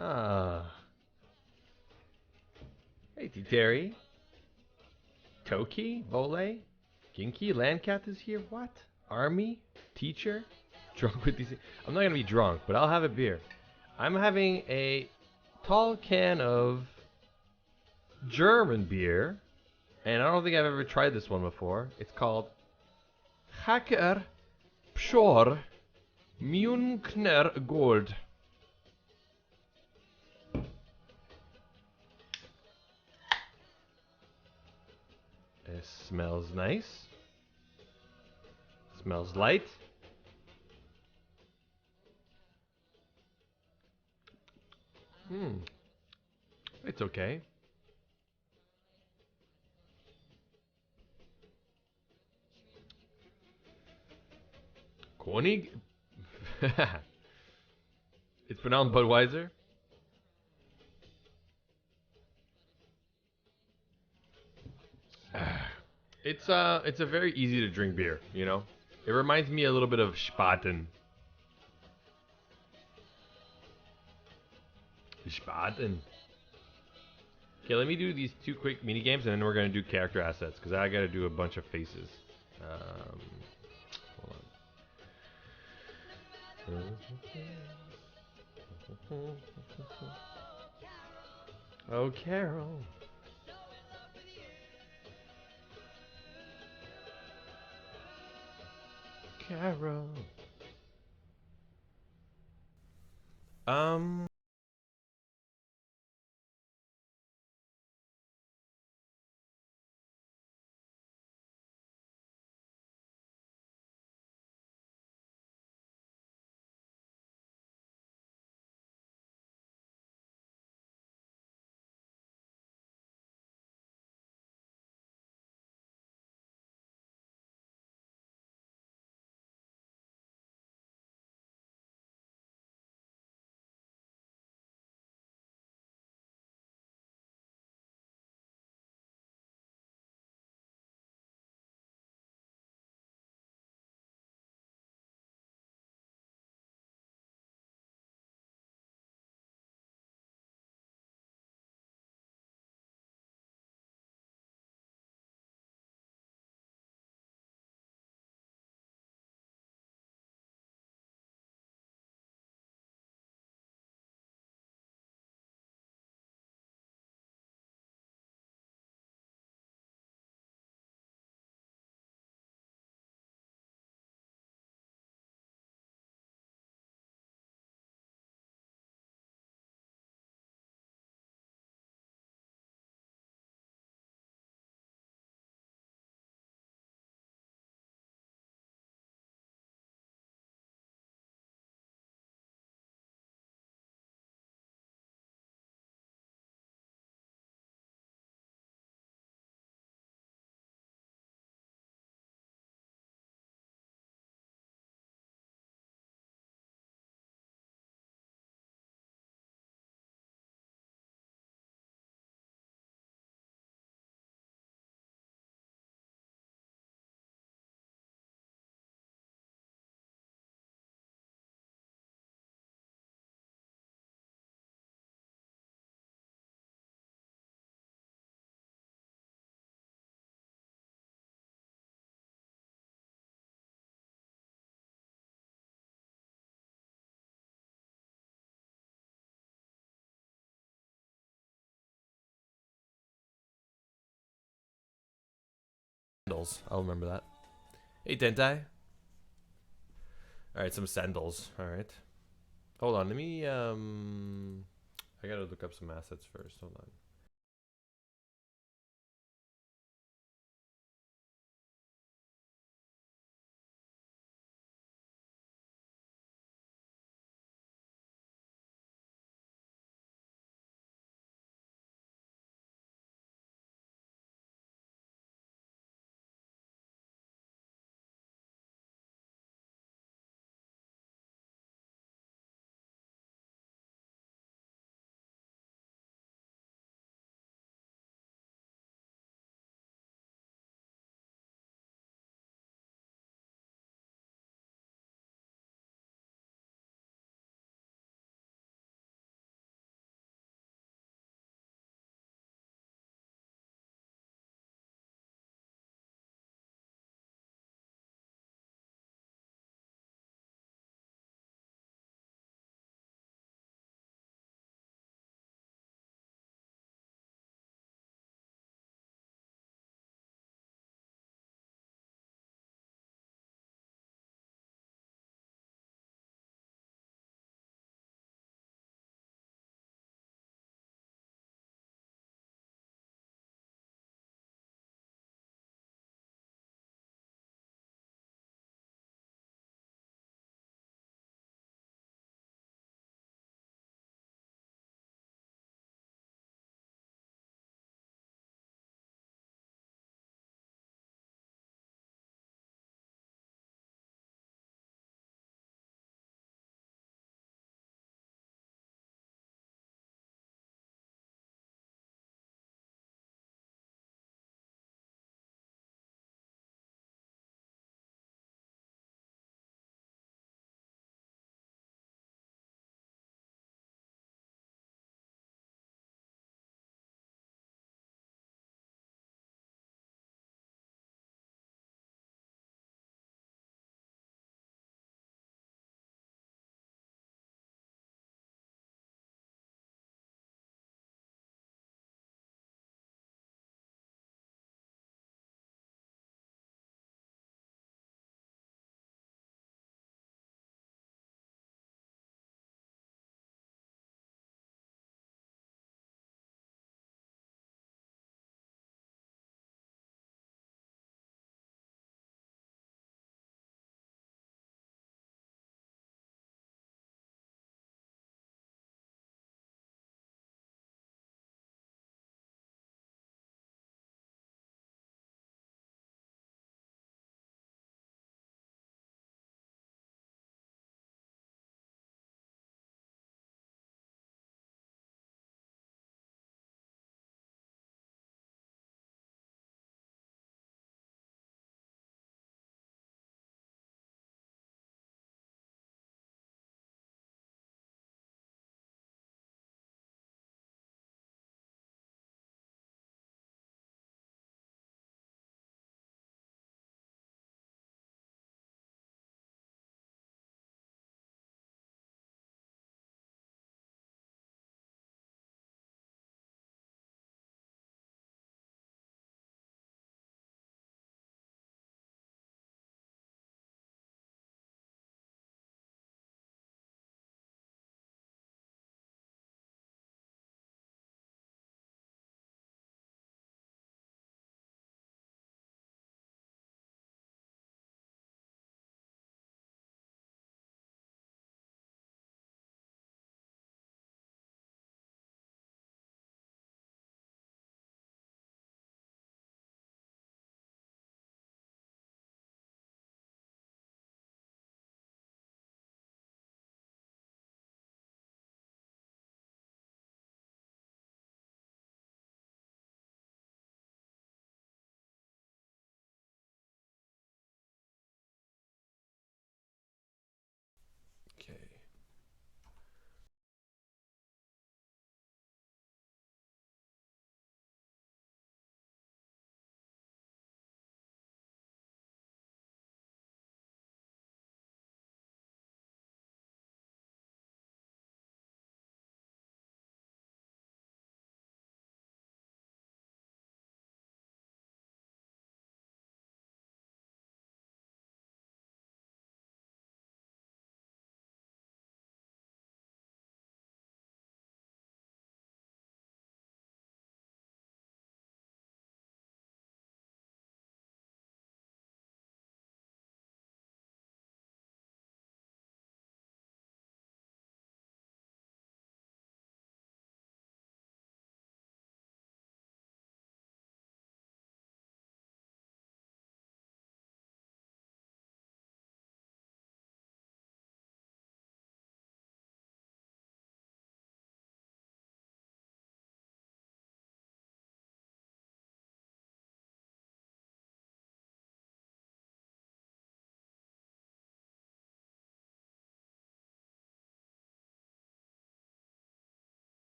Ah. Hey, Terry. Toki? Vole? Ginky? Landcat is here? What? Army? Teacher? Drunk with these... I'm not gonna be drunk, but I'll have a beer. I'm having a tall can of German beer, and I don't think I've ever tried this one before. It's called Hacker Pschor Münchner Gold. It smells nice. Smells light. It's okay. Koenig? It's pronounced Budweiser. It's a very easy to drink beer, you know? It reminds me a little bit of Spaten. Spaten. Okay, let me do these two quick mini games, and then we're gonna do character assets because I gotta do a bunch of faces. Hold on. Oh, Carol. Carol. Um. Sandals. I'll remember that. Hey, Dentai. All right, some sandals. All right. Hold on. Let me. I gotta look up some assets first. Hold on.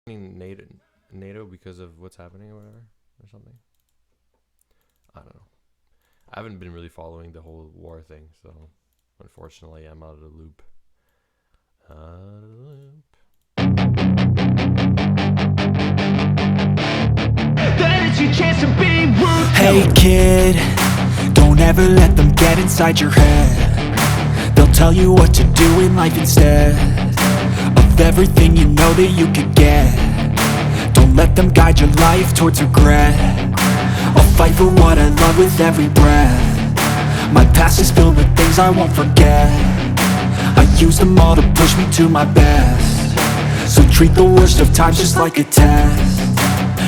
NATO because of what's happening or whatever or something. I don't know. I haven't been really following the whole war thing, so unfortunately I'm out of the loop. Hey kid, don't ever let them get inside your head. They'll tell you what to do in life instead of everything you know that you could get. Don't let them guide your life towards regret. I'll fight for what I love with every breath. My past is filled with things I won't forget. I use them all to push me to my best. So treat the worst of times just like a test.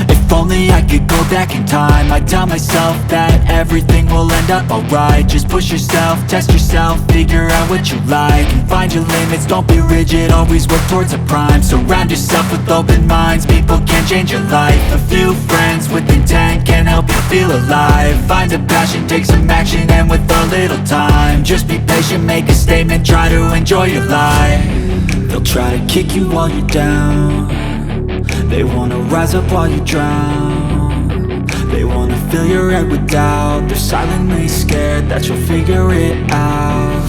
If only I could go back in time, I'd tell myself that everything will end up alright. Just push yourself, test yourself, figure out what you like, and find your limits, don't be rigid, always work towards a prime. Surround yourself with open minds, people can change your life. A few friends with intent can help you feel alive. Find a passion, take some action, and with a little time, just be patient, make a statement, try to enjoy your life. They'll try to kick you while you're down. They wanna rise up while you drown. They wanna fill your head with doubt. They're silently scared that you'll figure it out.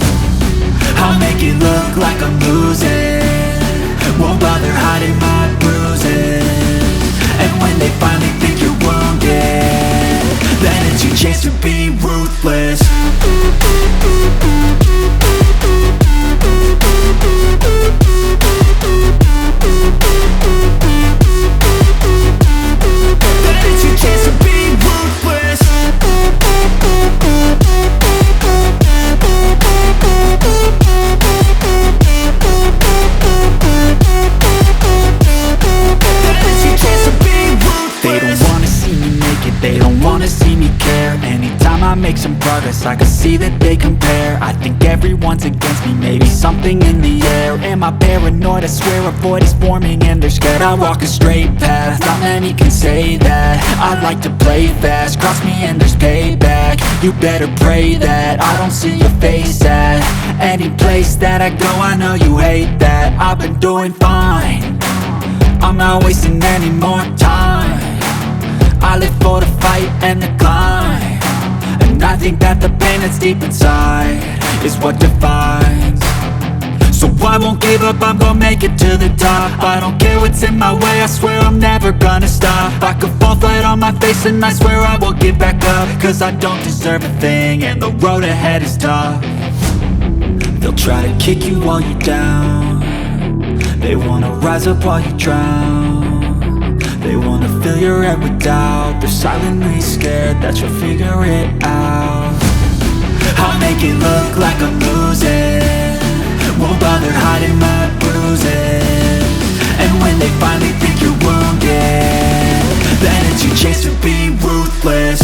I'll make it look like I'm losing, won't bother hiding my bruises. And when they finally think you're wounded, then it's your chance to be ruthless. They don't wanna see me care. Anytime I make some progress, I can see that they compare. I think everyone's against me, maybe something in the air. Am I paranoid? I swear a void is forming and they're scared I walk a straight path. Not many can say that. I like to play fast, cross me and there's payback. You better pray that I don't see your face at any place that I go. I know you hate that. I've been doing fine, I'm not wasting any more time. I live for the fight and the climb, and I think that the pain that's deep inside is what defines. So I won't give up, I'm gonna make it to the top. I don't care what's in my way, I swear I'm never gonna stop. I could fall flat on my face and I swear I will get back up, cause I don't deserve a thing and the road ahead is tough. They'll try to kick you while you're down. They wanna rise up while you drown. They wanna fill your head with doubt. They're silently scared that you'll figure it out. I'll make it look like I'm losing, won't bother hiding my bruises. And when they finally think you're wounded, then it's your chance to be ruthless.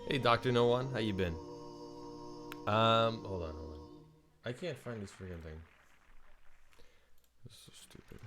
Hey, Doctor No One, how you been? Hold on. I can't find this freaking thing. This is so stupid.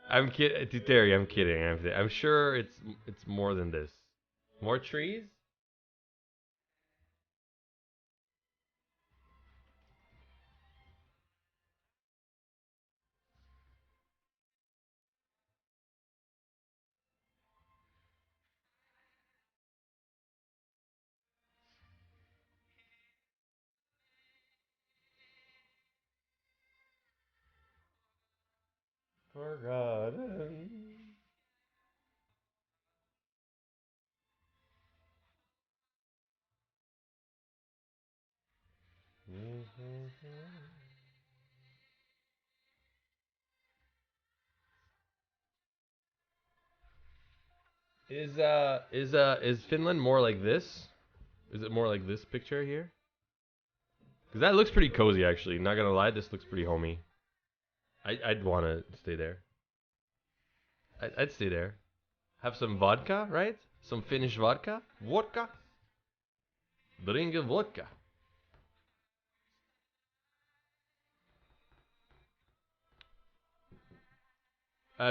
I'm kidding, Terry. I'm kidding. I'm sure it's more than this. More trees? Forgotten. Is Finland more like this? Is it more like this picture here? Because that looks pretty cozy, actually. Not gonna lie, this looks pretty homey. I'd want to stay there. I'd stay there. Have some vodka, right? Some Finnish vodka. Vodka. Drink a vodka.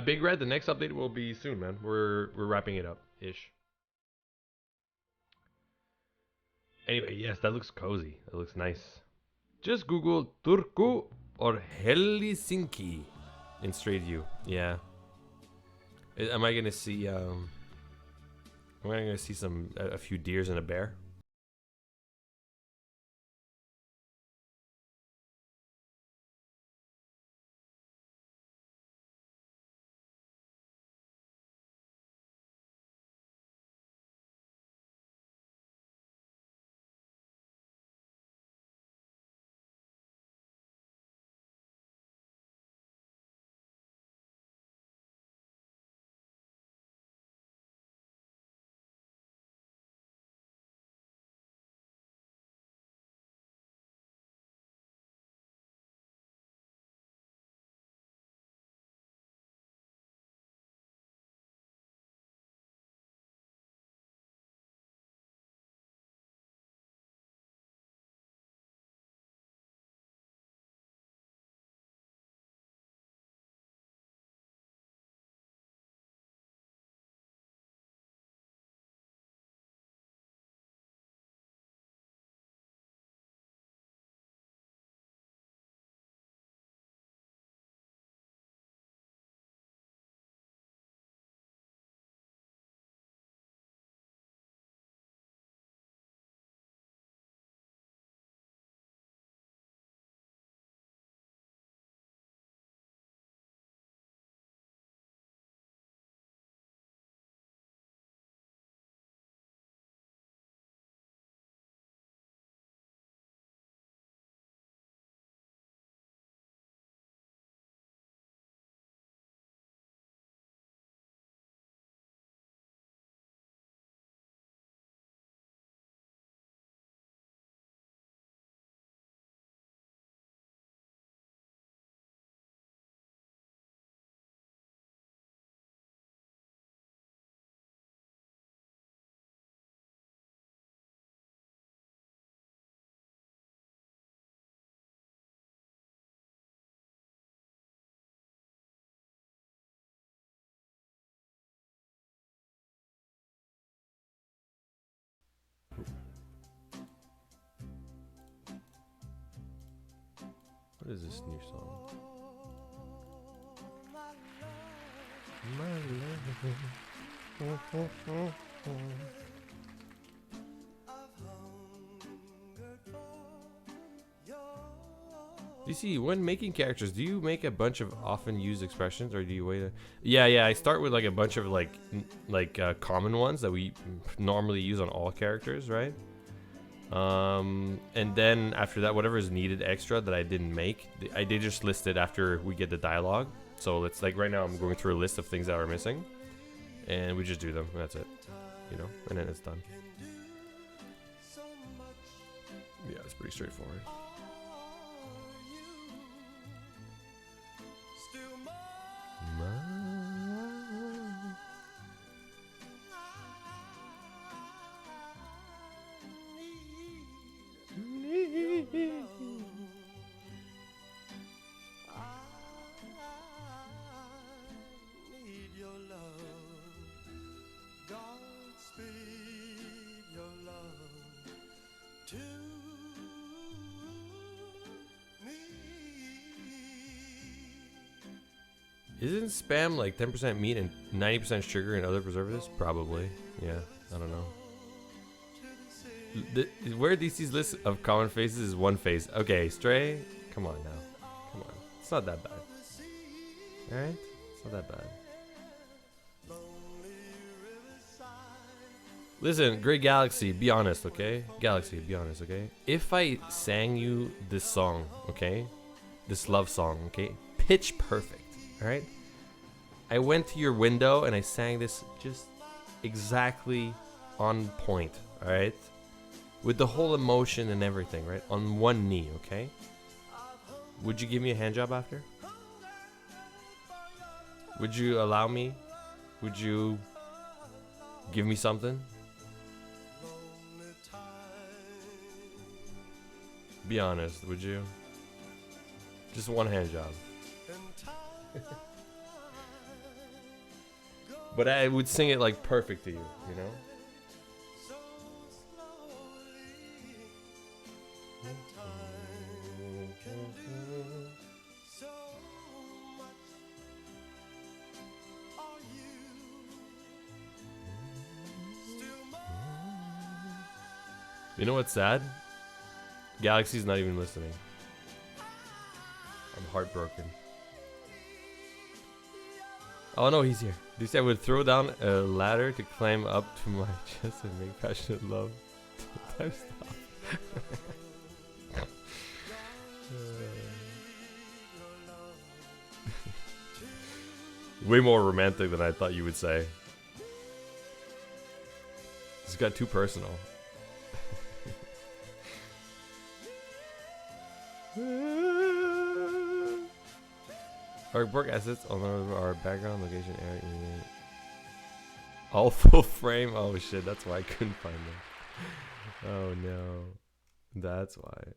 Big Red. The next update will be soon, man. We're wrapping it up ish. Anyway, yes, that looks cozy. That looks nice. Just Google Turku or Helsinki in Straight View. Yeah. Am I gonna see? Am I gonna see a few deers and a bear? What is this new song? My love. You see, when making characters, do you make a bunch of often used expressions, or do you wait? Yeah. I start with like a bunch of common ones that we normally use on all characters, right? And then after that, whatever is needed extra that I didn't make, I did just list it after we get the dialogue. So it's like right now I'm going through a list of things that are missing, and we just do them. That's it, you know, and then it's done. Yeah, it's pretty straightforward. Isn't spam like 10% meat and 90% sugar and other preservatives? Probably. Yeah, I don't know. Where DC's list of common faces is one face. Okay, Stray, come on now. Come on. It's not that bad. Alright? It's not that bad. Listen, Great Galaxy, be honest, okay? Galaxy, be honest, okay? If I sang you this song, okay? This love song, okay? Pitch perfect. Alright? I went to your window and I sang this just exactly on point. Alright? With the whole emotion and everything, right? On one knee, okay? Would you give me a hand job after? Would you allow me? Would you give me something? Be honest, would you? Just one hand job. But I would sing it like perfect to you, you know? You know what's sad? Galaxy's not even listening. I'm heartbroken. Oh no, he's here. They said I would throw down a ladder to climb up to my chest and make passionate love. Time stop. Way more romantic than I thought you would say. This got too personal. Artwork assets on our background location area. All full frame. Oh shit, that's why I couldn't find them. Oh no, that's why.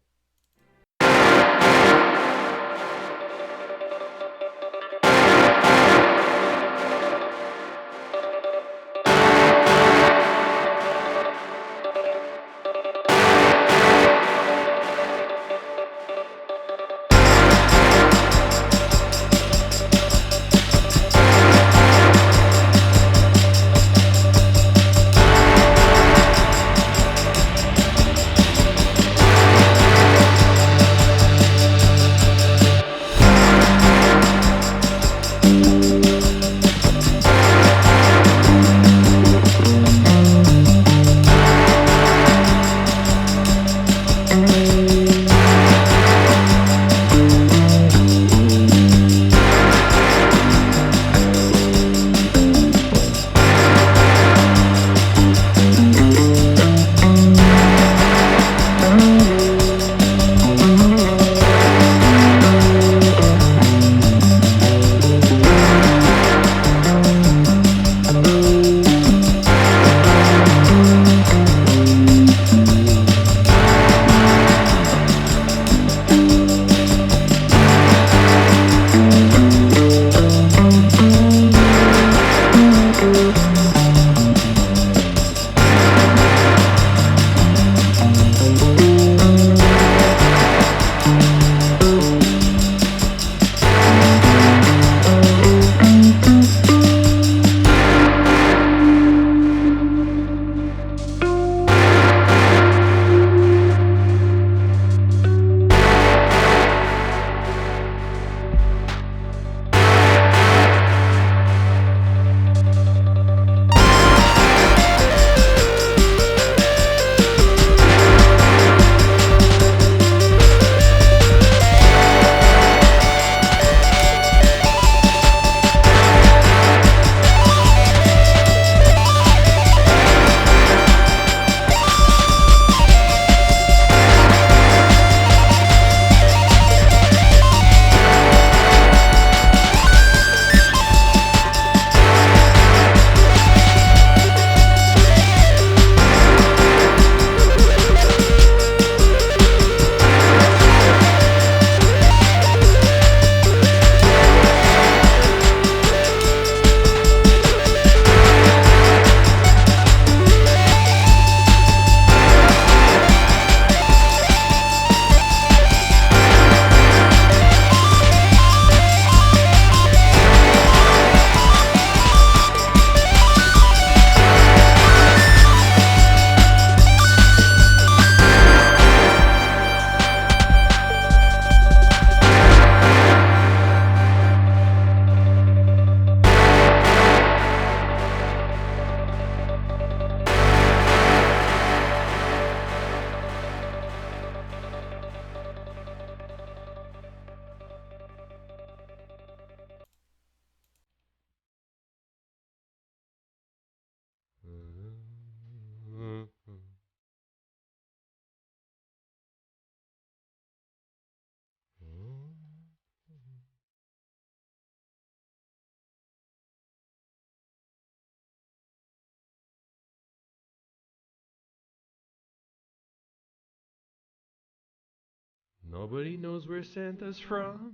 Nobody knows where Santa's from.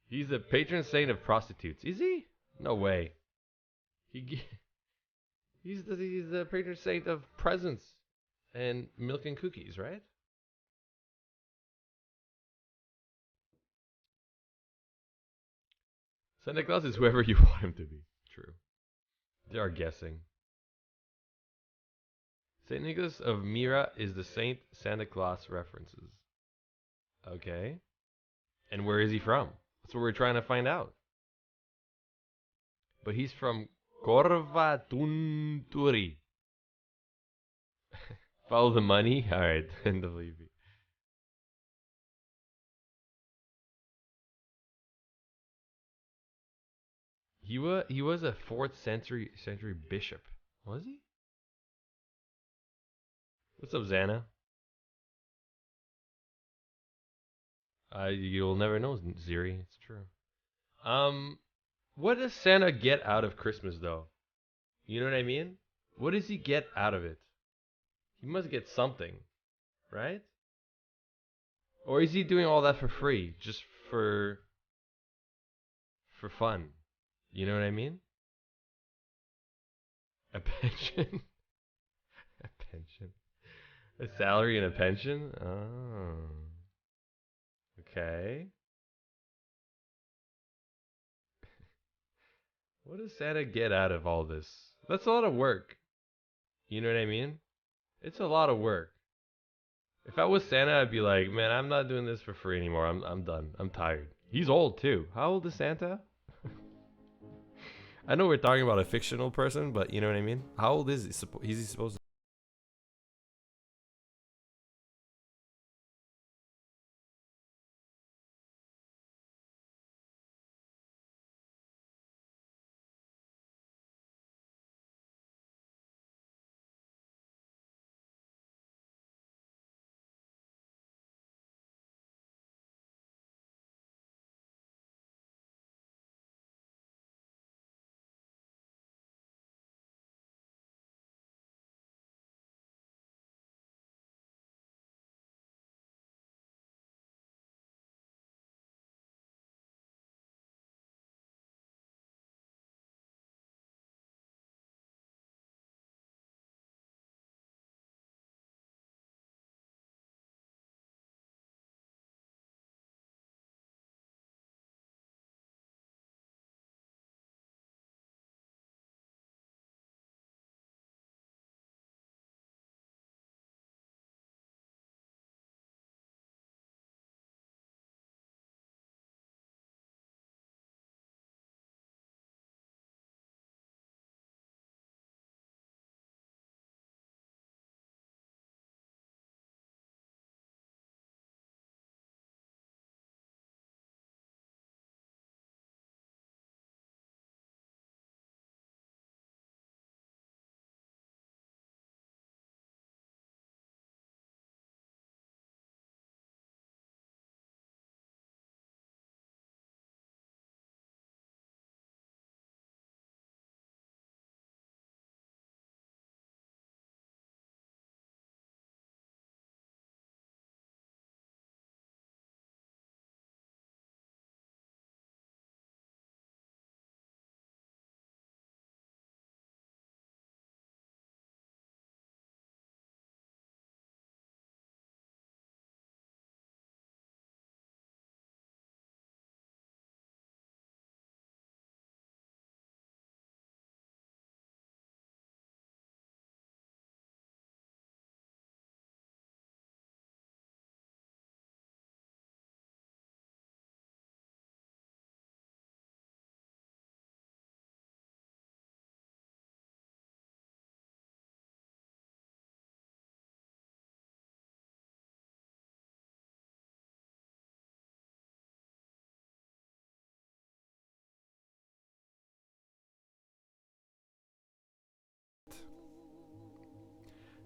He's the patron saint of prostitutes. Is he? No way. He's the patron saint of presents and milk and cookies, right? Santa Claus is whoever you want him to be. True. They are guessing. Saint Nicholas of Myra is the Saint Santa Claus references. Okay. And where is he from? That's what we're trying to find out. But he's from Corvatunturi. Follow the money? Alright, then believe me. He was a 4th century bishop. Was he? What's up, Xana? You'll never know, Ziri. It's true. What does Santa get out of Christmas, though? You know what I mean? What does he get out of it? He must get something, right? Or is he doing all that for free, just for fun? You know what I mean? A pension? A pension? A salary and a pension? Oh. Okay. What does Santa get out of all this? That's a lot of work. You know what I mean? It's a lot of work. If I was Santa, I'd be like, man, I'm not doing this for free anymore. I'm done. I'm tired. He's old too. How old is Santa? I know we're talking about a fictional person, but you know what I mean? How old is he? Is he supposed to?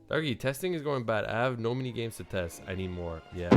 Darky, testing is going bad. I have no mini games to test. I need more. Yeah.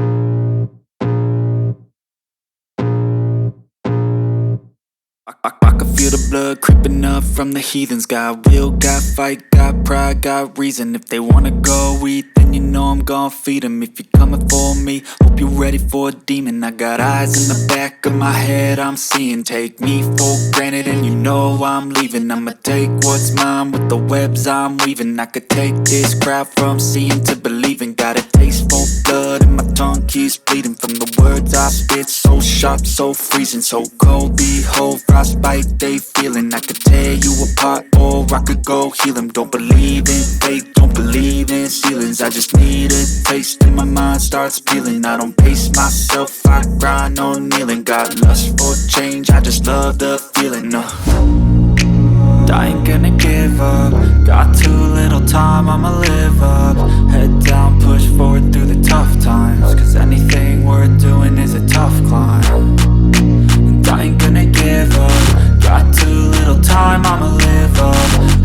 I I can feel the blood creeping up from the heathens. Got will, got fight, got pride, got reason. If they wanna go eat, then you know I'm gon' feed them. If you're coming for me, hope you're ready for a demon. I got eyes in the back of my head, I'm seeing. Take me for granted and you know I'm leaving. I'ma take what's mine with the webs I'm weaving. I could take this crowd from seeing to believing. Got a taste for blood and my tongue keeps bleeding from the words I spit. So sharp, so freezing, so cold. Behold, frostbite they feeling. I could tear you apart or I could go heal them. Don't believe in fate, don't believe in ceilings. I just need a taste and my mind starts peeling. I don't pace myself, I grind on kneeling. Got lust for change, I just love the feeling. I ain't gonna give up. Got too little time, I'ma live up. Head down, push forward through the tough times. Cause anything worth doing is a tough climb. And I ain't gonna give up. Got too little time, I'ma live up.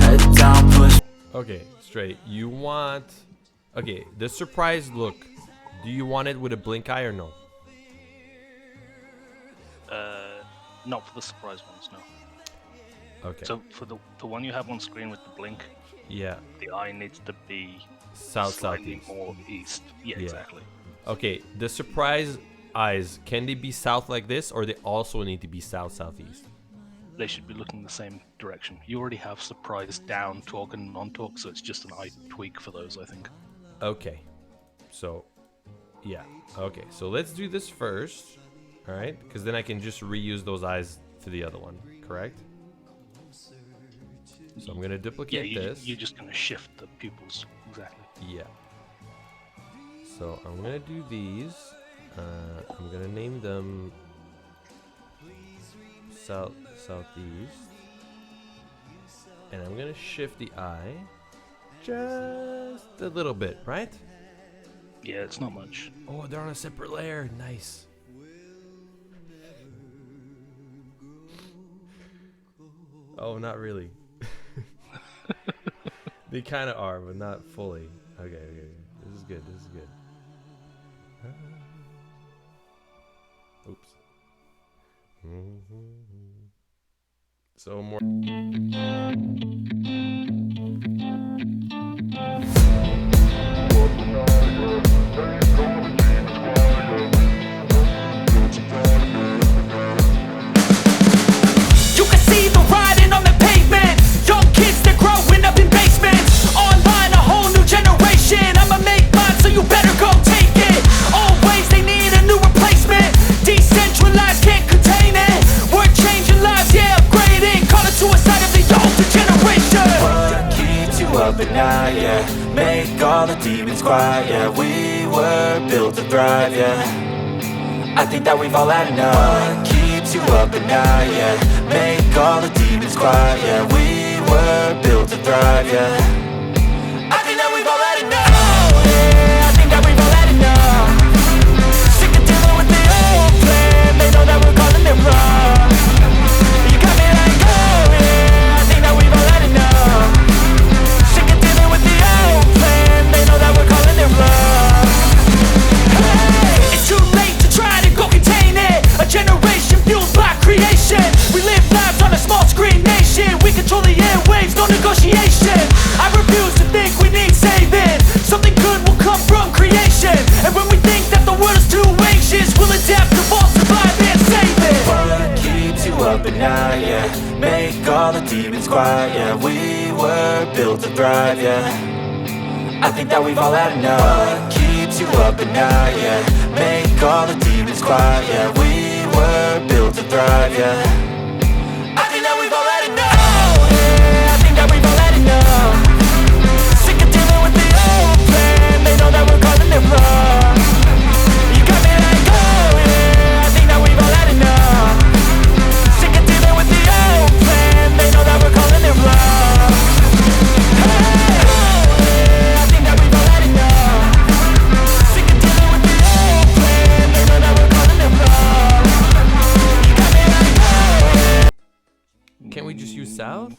Head down, push. Okay, straight. You want... Okay, the surprise look. Do you want it with a blink eye or no? Not for the surprise ones, no. Okay. So for the one you have on screen with the blink, Yeah. the eye needs to be Slightly southeast. More east. Yeah, exactly. Okay, the surprise eyes, can they be south like this, or they also need to be southeast? They should be looking the same direction. You already have surprise down, talk, and non-talk, so it's just an eye tweak for those, I think. Okay. So, yeah. Okay, so let's do this first. All right, because then I can just reuse those eyes to the other one, correct? So I'm gonna duplicate this. You're just gonna shift the pupils, exactly. Yeah. So I'm gonna do these. I'm gonna name them southeast, and I'm gonna shift the eye just a little bit, right? Yeah, it's not much. Oh, they're on a separate layer. Nice. Oh, not really. They kind of are, but not fully. Okay. This is good. Oops. So more. You can see the writing on the pavement. Young kids, they're growing up in basements. Online, a whole new generation. I'ma make mine, so you better go take it. Always, they need a new replacement. Decentralized, can't contain it. We're changing lives, yeah, upgrading. Call it suicide of the older generation. What keeps you up at night, yeah? Make all the demons quiet, yeah. We were built to thrive, yeah. I think that we've all had enough. What keeps you up at night, yeah? Make all the demons quiet, yeah. We were built to thrive, yeah. I think that we've all had enough. Oh, yeah, I think that we've all had enough. Sick of dealing with the old plan. They know that we're calling it wrong. You got me like, oh, yeah, I think that we've all had enough. Sick of dealing with the old plan. They know that we're calling it wrong. Hey, it's too late to try to go contain it. A generation fueled by creation. We live lives on a small screen nation. We control the airwaves, no negotiation. I refuse to think we need saving. Something good will come from creation. And when we think that the world is too anxious, we'll adapt, evolve, survive, and save it. What keeps you up at night, yeah? Make all the demons quiet, yeah. We were built to thrive, yeah. I think that we've all had enough. What keeps you up at night, yeah? Make all the demons quiet, yeah. We were built to thrive, yeah. I think that we've all had enough. Oh, yeah, I think that we've all had enough. Sick of dealing with the old plan. They know that we're calling it wrong. You got me like, oh, yeah, I think that we've all had enough. Sick of dealing with the old plan. They know that we're calling it wrong. Hey, oh, yeah, I think that we've all had enough. Sick of dealing with the old plan. They know that we're calling it wrong. You got me like, oh, yeah. Can't we just use south?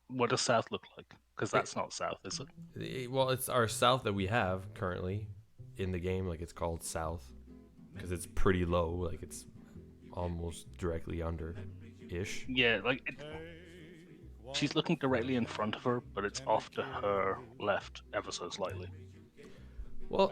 What does south look like? Because that's not south, is it? Well, it's our south that we have currently in the game. Like, it's called south because it's pretty low. Like, it's almost directly under ish. Yeah, she's looking directly in front of her, but it's off to her left ever so slightly. Well,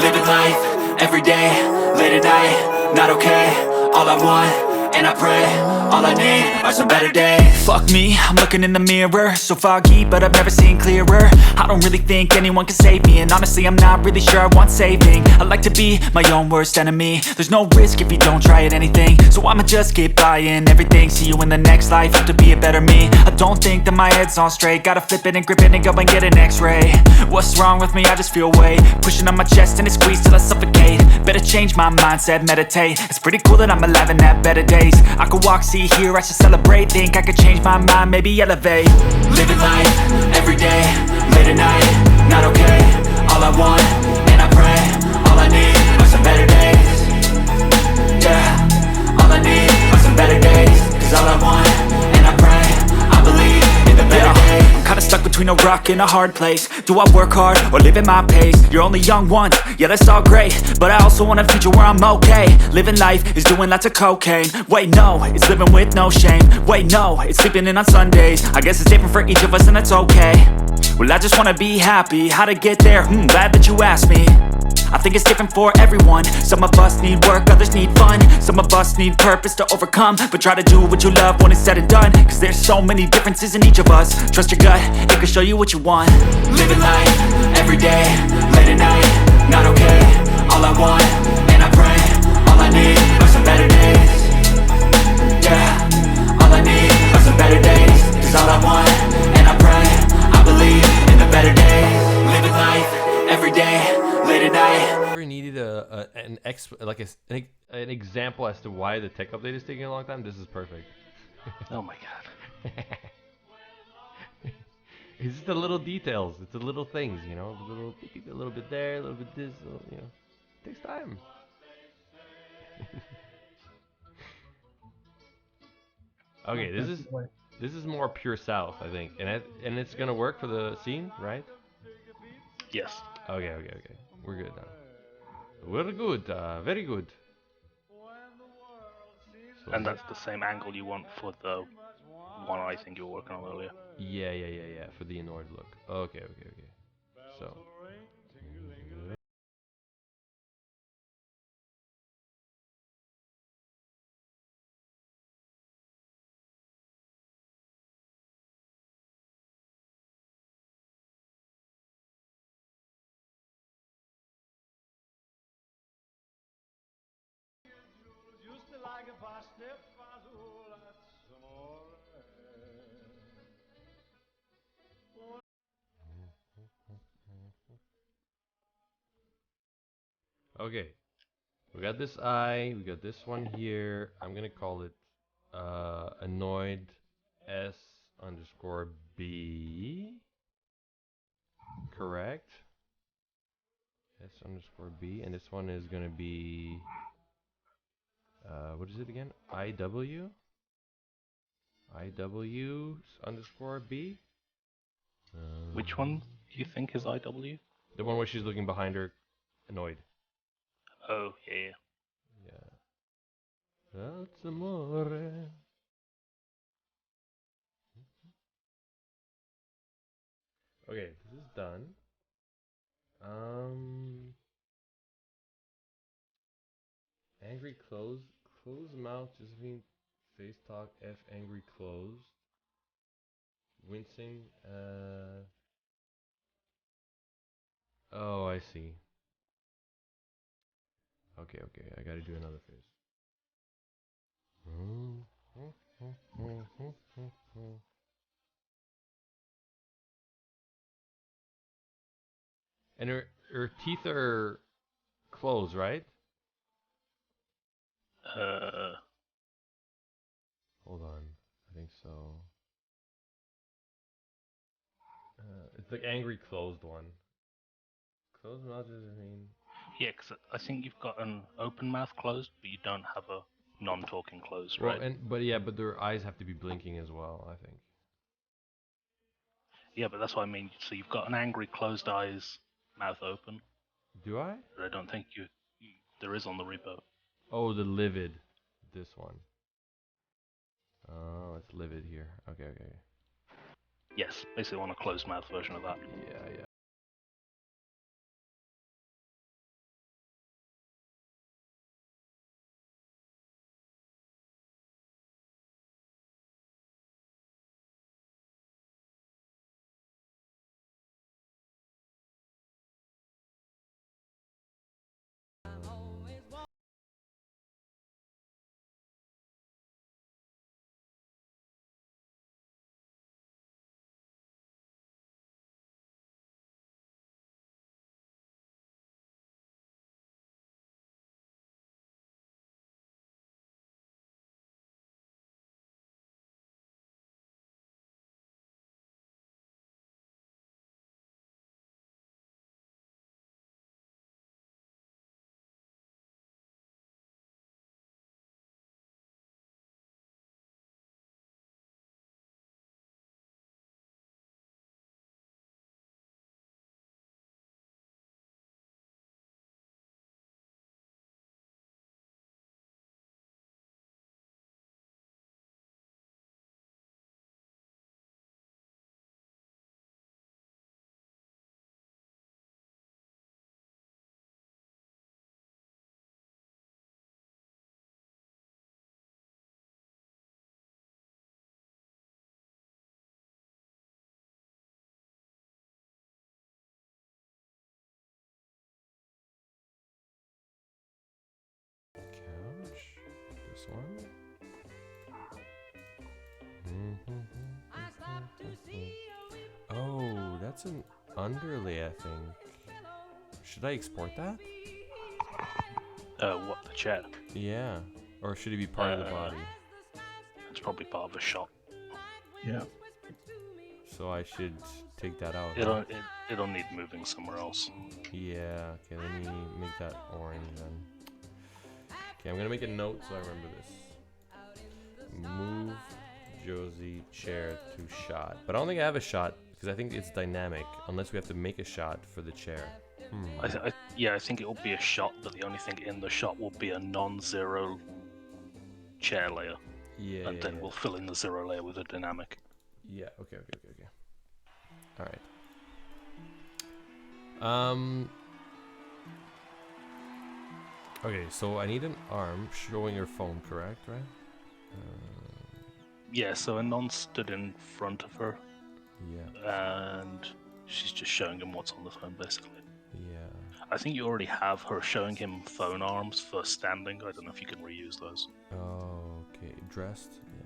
Living life, every day, late at night, not okay. All I want, and I pray, all I need are some better days. Fuck me, I'm looking in the mirror, so foggy, but I've never seen clearer. I don't really think anyone can save me, and honestly I'm not really sure I want saving. I like to be my own worst enemy. There's no risk if you don't try at anything, so I'ma just keep buying everything. See you in the next life, have to be a better me. I don't think that my head's on straight, gotta flip it and grip it and go and get an x-ray. What's wrong with me? I just feel weight pushing on my chest and it squeezes till I suffocate. Better change my mindset, meditate. It's pretty cool that I'm alive and have better days. I could walk, see, hear, I should celebrate. Think I could change my mind, maybe elevate. Living life, every day, late at night, not okay. All I want, and I pray, all I need are some better days. Yeah, all I need are some better days. Cause all I want, and I pray, I believe in the better days. I'm kinda stuck between a rock and a hard place. Do I work hard or live at my pace? You're only young once, yeah that's all great, but I also want a future where I'm okay. Living life is doing lots of cocaine. Wait no, it's living with no shame. Wait no, it's sleeping in on Sundays. I guess it's different for each of us and that's okay. Well I just wanna be happy, how to get there? Glad that you asked me. I think it's different for everyone. Some of us need work, others need fun. Some of us need purpose to overcome. But try to do what you love when it's said and done. Cause there's so many differences in each of us. Trust your gut, it can show you what you want. Living life, every day, late at night, not okay. All I want, and I pray, all I need are some better days. Yeah, all I need are some better days. Cause all I want, and I pray, I believe in the better days. Living life, every day, late at night. ever needed an example as to why the tech update is taking a long time, this is perfect. Oh my god. It's just the little details. It's the little things, you know, a little bit there, a little bit this, you know, it takes time. Okay, this is more pure South, I think, and it's gonna work for the scene, right? Yes. Okay. We're good now. We're good. Very good. So And that's the same angle you want for the one I think you were working on earlier. yeah. For the annoyed look. Okay. So. Okay. We got this eye. We got this one here. I'm gonna call it annoyed S underscore B. Correct. S underscore B, and this one is gonna be what is it again? IW underscore B. Which one do you think is IW? The one where she's looking behind her, annoyed. Oh, yeah. Yeah. That's amore. Okay, this is done. Angry closed mouth just means face talk. F angry closed. Wincing. Oh, I see. Okay. I gotta do another face. And her teeth are closed, right? Hold on. I think so. It's the angry closed one. Closed mouth doesn't mean. Yeah, because I think you've got an open mouth closed, but you don't have a non-talking closed, Well, right? but their eyes have to be blinking as well, I think. Yeah, but that's what I mean. So you've got an angry, closed eyes, mouth open. Do I? But I don't think there is on the repo. Oh, the livid. This one. Oh, it's livid here. Okay, okay. Yes, basically on a closed mouth version of that. Yeah, yeah. Couch. This one. Oh, that's an underlay, I think. Should I export that? What, the chair? Yeah. Or should it be part of the body? It's probably part of a shot. Yeah. So I should take that out. It'll need moving somewhere else. Yeah, okay, let me make that orange then. Okay, I'm gonna make a note so I remember this. Move Josie chair to shot. But I don't think I have a shot because I think it's dynamic unless we have to make a shot for the chair. I think it will be a shot, but the only thing in the shot will be a non-zero chair layer. Yeah. And then we'll fill in the zero layer with a dynamic. Yeah, okay. Alright. Okay, so I need an arm showing your phone, correct, right? Yeah, so a non stood in front of her. Yeah. And she's just showing him what's on the phone, basically. Yeah. I think you already have her showing him phone arms for standing. I don't know if you can reuse those. Oh, okay. Dressed? Yeah.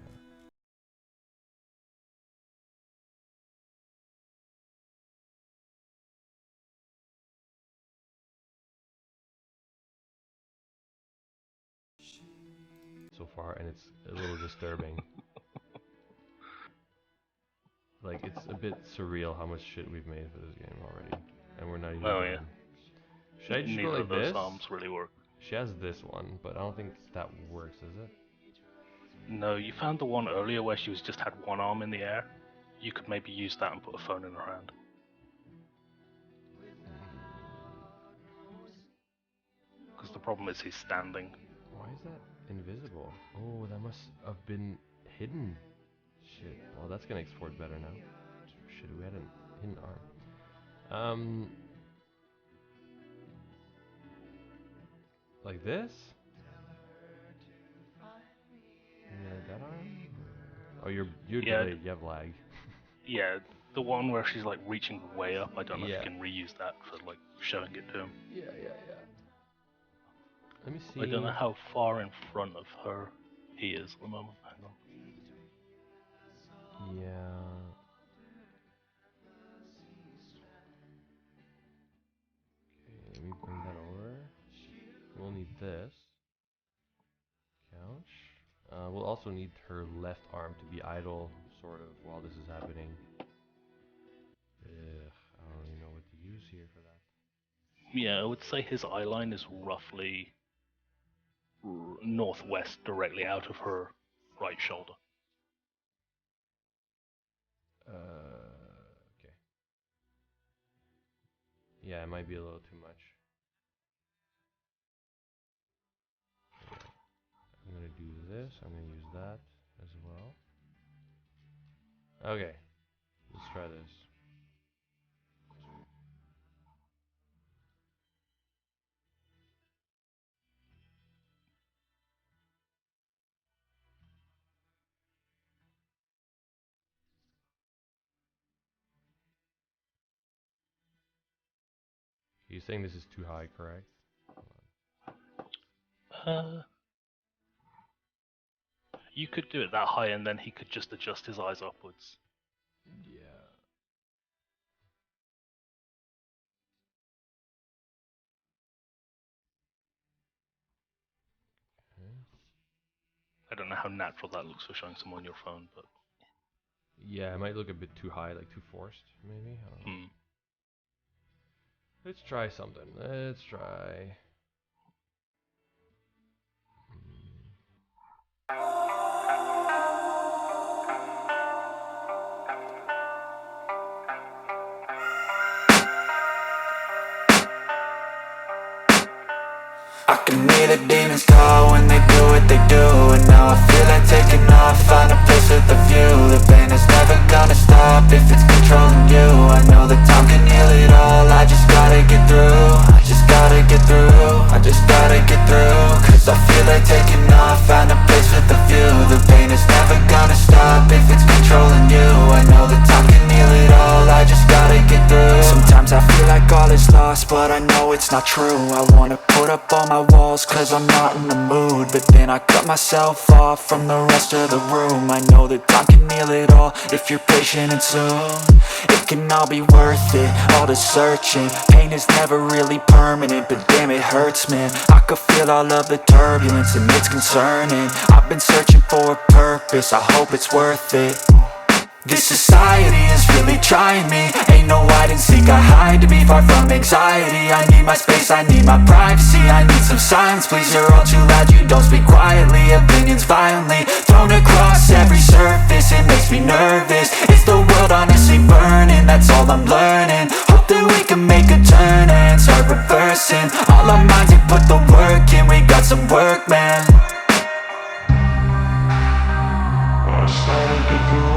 So far, and it's a little disturbing. Like, it's a bit surreal how much shit we've made for this game already. And we're not even done. Yeah. Should I just go Neither like of those this? arms really work. She has this one, but I don't think that works, is it? No, you found the one earlier where she was just had one arm in the air. You could maybe use that and put a phone in her hand. Because the problem is he's standing. Why is that invisible? Oh, that must have been hidden. Shit. Well, that's gonna export better now. Shit, we had a hidden arm. Like this? Yeah, that arm? Oh, you're Yeah. delayed. You have lag. Yeah, the one where she's like reaching way up. I don't know Yeah. if you can reuse that for like showing it to him. Yeah. Let me see. I don't know how far in front of her he is at the moment. Hang on. Yeah. Okay, let me bring that over. We'll need this. Couch. We'll also need her left arm to be idle, sort of, while this is happening. Ugh, I don't really know what to use here for that. Yeah, I would say his eye line is roughly northwest, directly out of her right shoulder. Okay. Yeah, it might be a little too much. I'm gonna do this. I'm gonna use that as well. Okay, let's try this. You're saying this is too high, correct? You could do it that high, and then he could just adjust his eyes upwards. Yeah. I don't know how natural that looks for showing someone on your phone, but Yeah, it might look a bit too high, like too forced, maybe. I don't know. Let's try something. Let's try. I can hear the demons call when they do what they do. And now I feel like taking off, find a place with a view. The pain is never gonna stop if it's controlling you. I know that time can heal it all, I just gotta get through. I just gotta get through, I just gotta get through. Cause I feel like taking off, find a place with a view. The pain is never gonna stop if it's controlling you. I know that time can heal it all, I just gotta get through. Sometimes I feel like all is lost, but I know it's not true. I wanna put up all my walls cause I'm not in the mood, but then I cut myself off from the rest of the room. I know that time can heal it all if you're patient and soon. It can all be worth it, all the searching. Pain is never really permanent, but damn it hurts, man. I could feel all of the turbulence and it's concerning. I've been searching for a purpose, I hope it's worth it. This society is really trying me. Ain't no hide and seek, I hide to be far from anxiety. I need my space, I need my privacy. I need some silence, please, you're all too loud. You don't speak quietly, opinions violently thrown across every surface. It makes me nervous, is the world honestly burning? That's all I'm learning. Hope that we can make a turn and start reversing. All our minds, we put the work in. We got some work, man. I started to grow.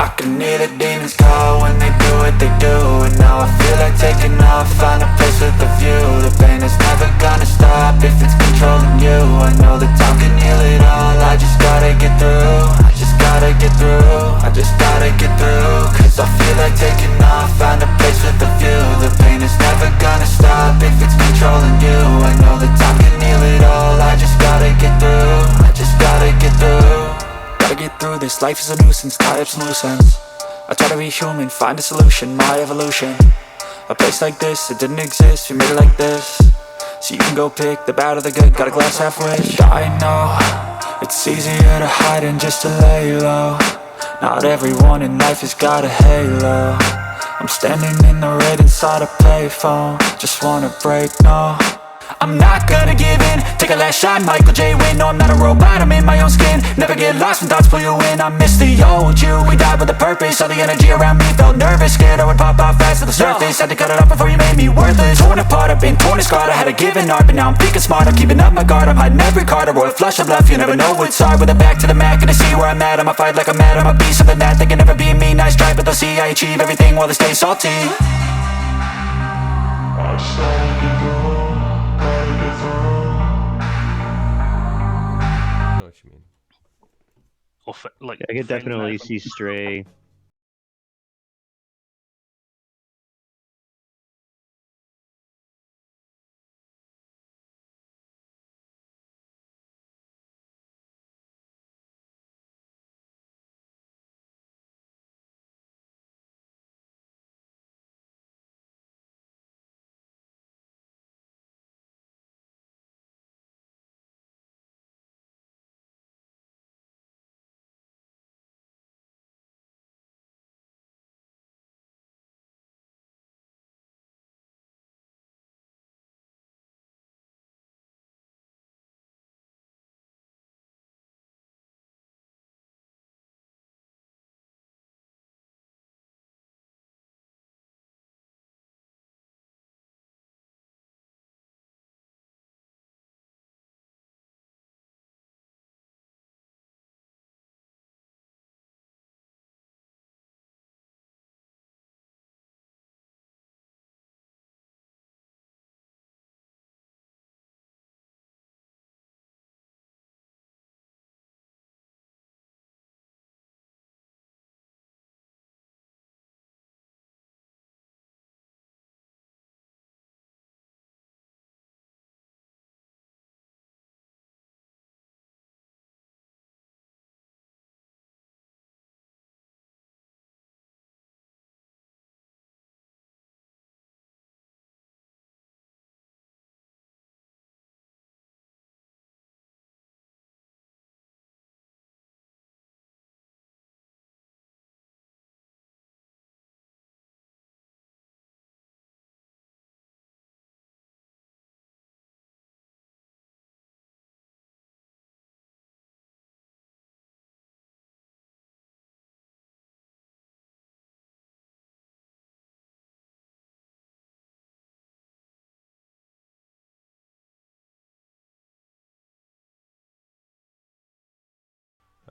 I can hear the demons call when they do what they do. And now I feel like taking off, find a place with a view. The pain is never gonna stop if it's controlling you. I know that time can heal it all, I just gotta get through. I just gotta get through, I just gotta get through. Cause I feel like taking off, find a place with a view. The pain is never gonna stop if it's controlling you. I know that time can heal it all, I just gotta get through. I just gotta get through. Gotta get through this, life is a nuisance, tie up some loose ends. I try to be human, find a solution, my evolution. A place like this, it didn't exist, we made it like this. So you can go pick the bad or the good, got a glass halfway. I know, it's easier to hide than just to lay low. Not everyone in life has got a halo. I'm standing in the red inside a payphone. Just wanna break, no, I'm not gonna give in. Take a last shot, Michael J. Win. No, I'm not a robot, I'm in my own skin. Never get lost when thoughts pull you in. I miss the old you, we died with a purpose. All the energy around me felt nervous, scared I would pop off fast to the surface. Had to cut it off before you made me worthless. Torn apart, I've been torn and scarred. I had a given art, but now I'm thinking smart. I'm keeping up my guard, I'm hiding every card. A royal flush of love, you never know what's hard. With a back to the mat, gonna see where I'm at. I'ma fight like I'm mad, I'ma be something that they can never be me. Nice try, but they'll see I achieve everything while they stay salty. I started to grow. I know what you mean. or like I could things definitely that- see Stray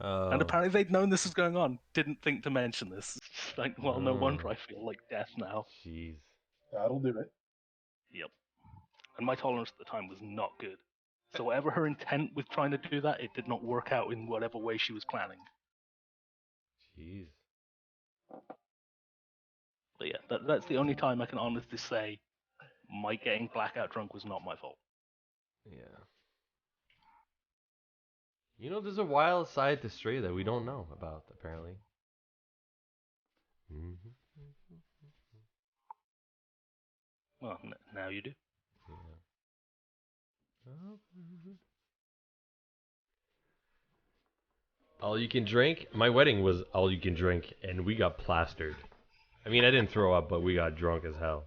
And Oh. apparently they'd known this was going on, didn't think to mention this. It's just like, well, no wonder Oh. I feel like death now. Jeez. That'll do it. Yep. And my tolerance at the time was not good. So whatever her intent with trying to do that, it did not work out in whatever way she was planning. Jeez. But yeah, that's the only time I can honestly say my getting blackout drunk was not my fault. Yeah. You know, there's a wild side to Stray that we don't know about, apparently. Hmm. Well, now you do. Yeah. All you can drink. My wedding was all you can drink, and we got plastered. I mean, I didn't throw up, but we got drunk as hell.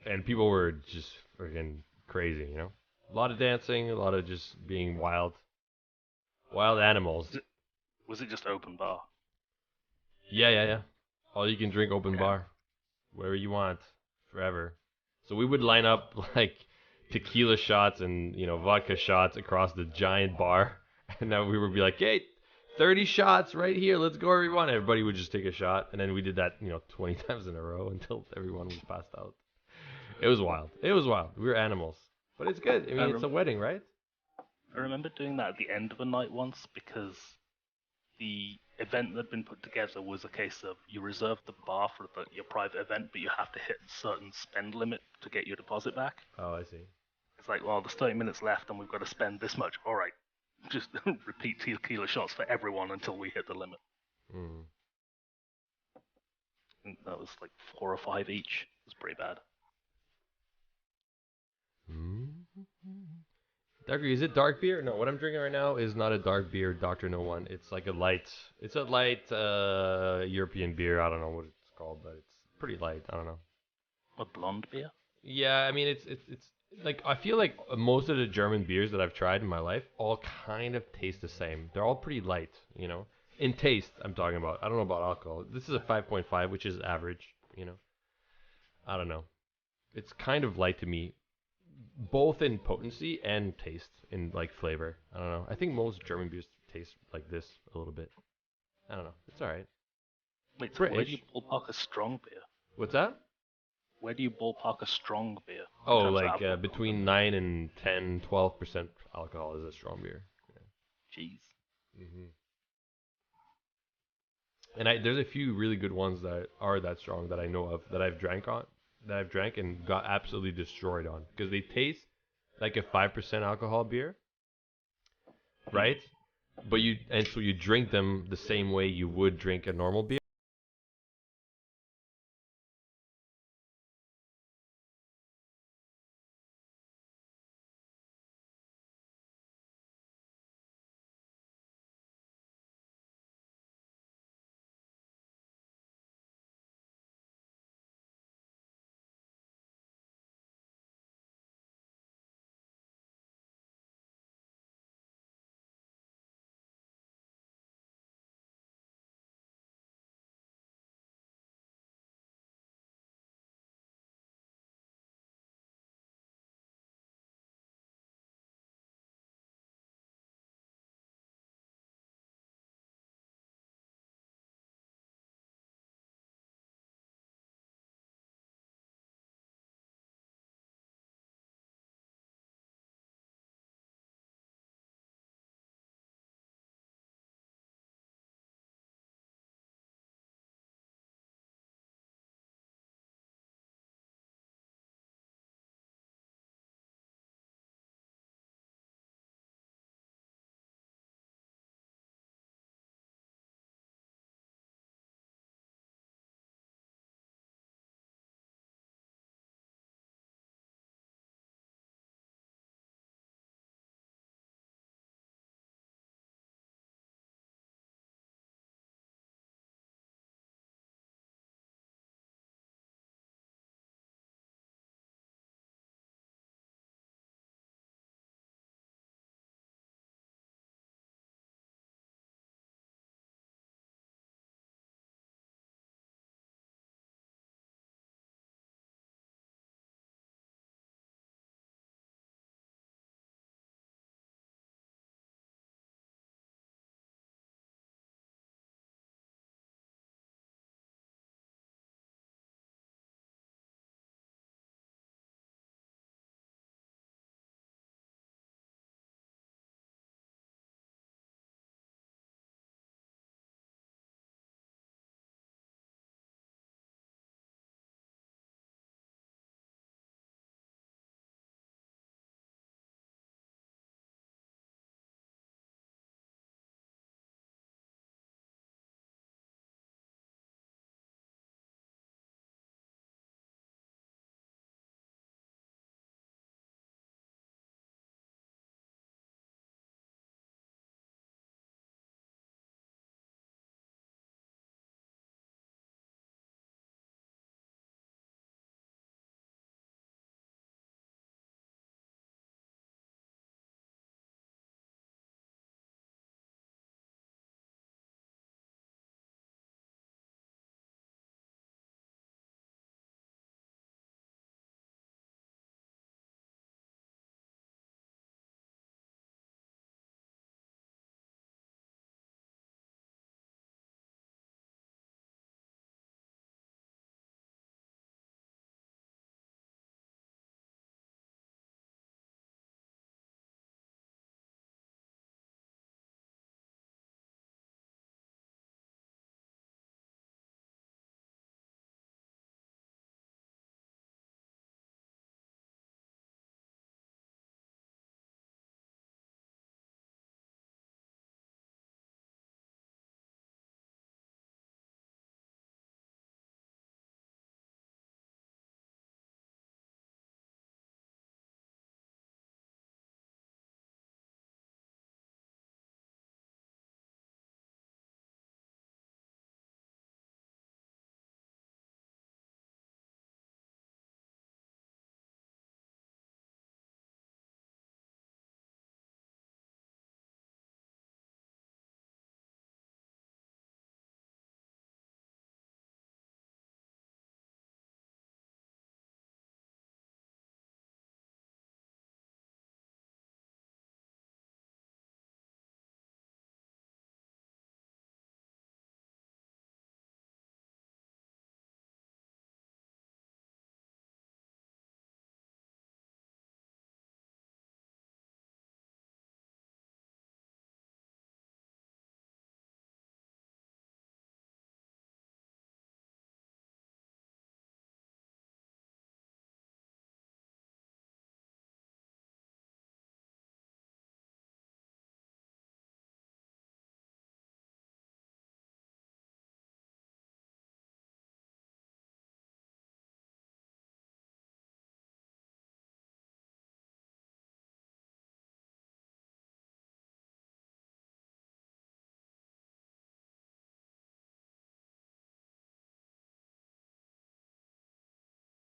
And people were just freaking crazy, you know? A lot of dancing, a lot of just being wild. Wild animals. Was it just open bar? Yeah. All you can drink open Okay. bar. Wherever you want. Forever. So we would line up like tequila shots and, vodka shots across the giant bar. And then we would be like, hey, 30 shots right here. Let's go, everyone. Everybody would just take a shot. And then we did that, 20 times in a row until everyone was passed out. It was wild. It was wild. We were animals. But it's good. I mean, it's a wedding, right? I remember doing that at the end of a night once because the event that had been put together was a case of you reserve the bar for your private event, but you have to hit a certain spend limit to get your deposit back. Oh, I see. It's like, well, there's 30 minutes left and we've got to spend this much. All right, just repeat tequila shots for everyone until we hit the limit. Mm. And that was like 4 or 5 each. It was pretty bad. Is it dark beer? No, what I'm drinking right now is not a dark beer, Dr. No One. It's like a light. It's a light European beer. I don't know what it's called, but it's pretty light. I don't know. A blonde beer? Yeah, I mean it's like I feel like most of the German beers that I've tried in my life all kind of taste the same. They're all pretty light, In taste, I'm talking about. I don't know about alcohol. This is a 5.5, which is average. I don't know. It's kind of light to me, both in potency and taste, in like flavor. I don't know. I think most German beers taste like this a little bit. I don't know. It's all right. Wait, so where do British. you ballpark a strong beer? What's that? Where do you ballpark a strong beer? Oh, terms of like alcohol between 9 and 10, 12% alcohol is a strong beer. Jeez. Hmm. And there's a few really good ones that are that strong that I know of that I've drank and got absolutely destroyed on because they taste like a 5% alcohol beer, right? So you drink them the same way you would drink a normal beer.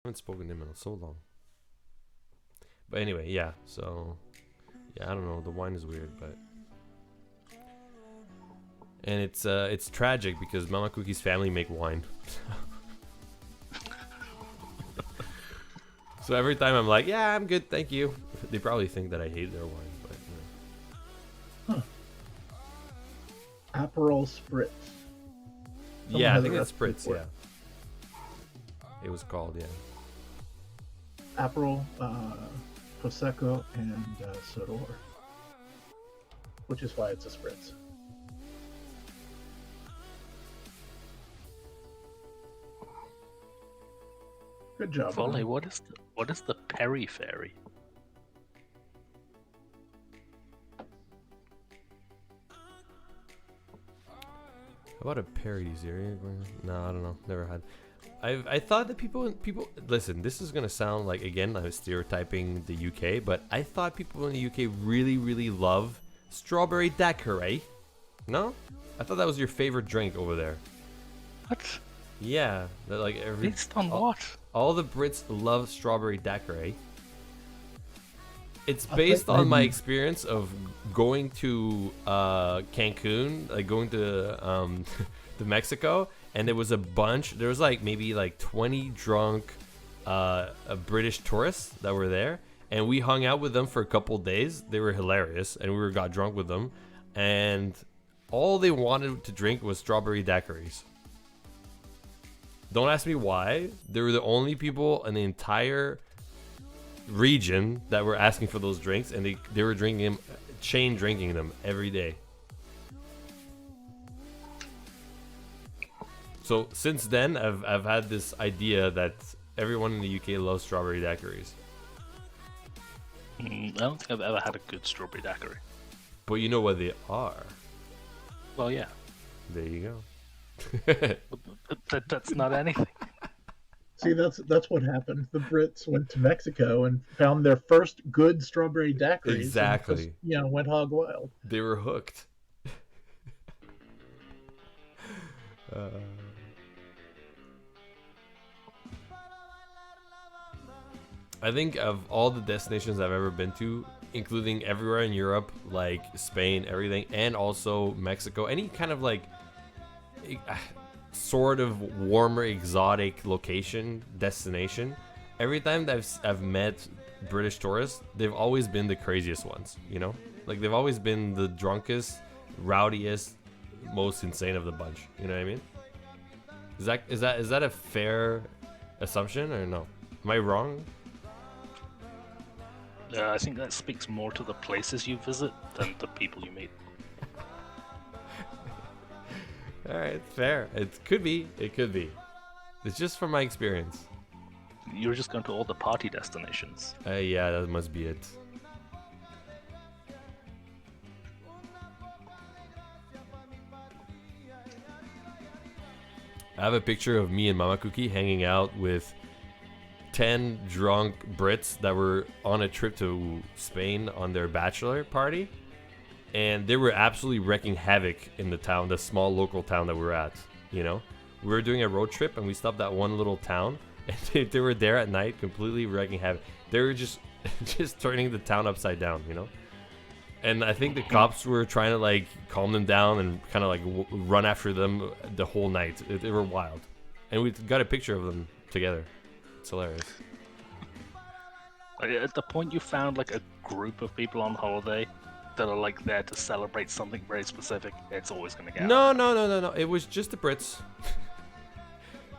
haven't spoken to him in so long. But anyway, yeah. So, yeah, I don't know. The wine is weird, but and it's tragic because Mama Cookie's family make wine. So every time I'm like, yeah, I'm good, thank you. They probably think that I hate their wine, but Aperol Spritz. yeah, I think it's Spritz. Yeah, it was called. Yeah. Aperol, Prosecco, and Sodor. Which is why it's a Spritz. Good job. Volley, what is the periphery? How about a parody series? No, I don't know. Never had. I thought that people listen. This is gonna sound like, again, I'm stereotyping the UK, but I thought people in the UK really love strawberry daiquiri. No, I thought that was your favorite drink over there. What? Yeah, that like every. Based on what? All the Brits love strawberry daiquiri. It's based on my experience of going to Cancun, like going to to Mexico, and there was a bunch. There was like maybe like 20 drunk British tourists that were there, and we hung out with them for a couple days. They were hilarious, and we got drunk with them, and all they wanted to drink was strawberry daiquiris. Don't ask me why. They were the only people in the entire region that were asking for those drinks, and they were drinking them, chain drinking them every day. So since then, I've had this idea that everyone in the UK loves strawberry daiquiris. I don't think I've ever had a good strawberry daiquiri. But you know what they are. Well, yeah. There you go. That's not anything. See, that's what happened. The Brits went to Mexico and found their first good strawberry daiquiris. Exactly. And just, went hog wild. They were hooked. I think of all the destinations I've ever been to, including everywhere in Europe, like Spain, everything, and also Mexico, any kind of like sort of warmer, exotic location, destination, every time that I've met British tourists, they've always been the craziest ones, you know? Like, they've always been the drunkest, rowdiest, most insane of the bunch, you know what I mean? Is that a fair assumption, or no? Am I wrong? I think that speaks more to the places you visit than the people you meet. All right, fair. It could be. It could be. It's just from my experience. You're just going to all the party destinations. Yeah, that must be it. I have a picture of me and Mama Cookie hanging out with 10 drunk Brits that were on a trip to Spain on their bachelor party. And they were absolutely wreaking havoc in the town, the small local town that we were at, you know? We were doing a road trip and we stopped at one little town, and they were there at night completely wreaking havoc. They were just turning the town upside down, you know? And I think the cops were trying to like calm them down and kind of like run after them the whole night. They were wild. And we got a picture of them together. It's hilarious. At the point you found like a group of people on holiday that are like there to celebrate something very specific, it's always gonna get out. No. It was just the Brits.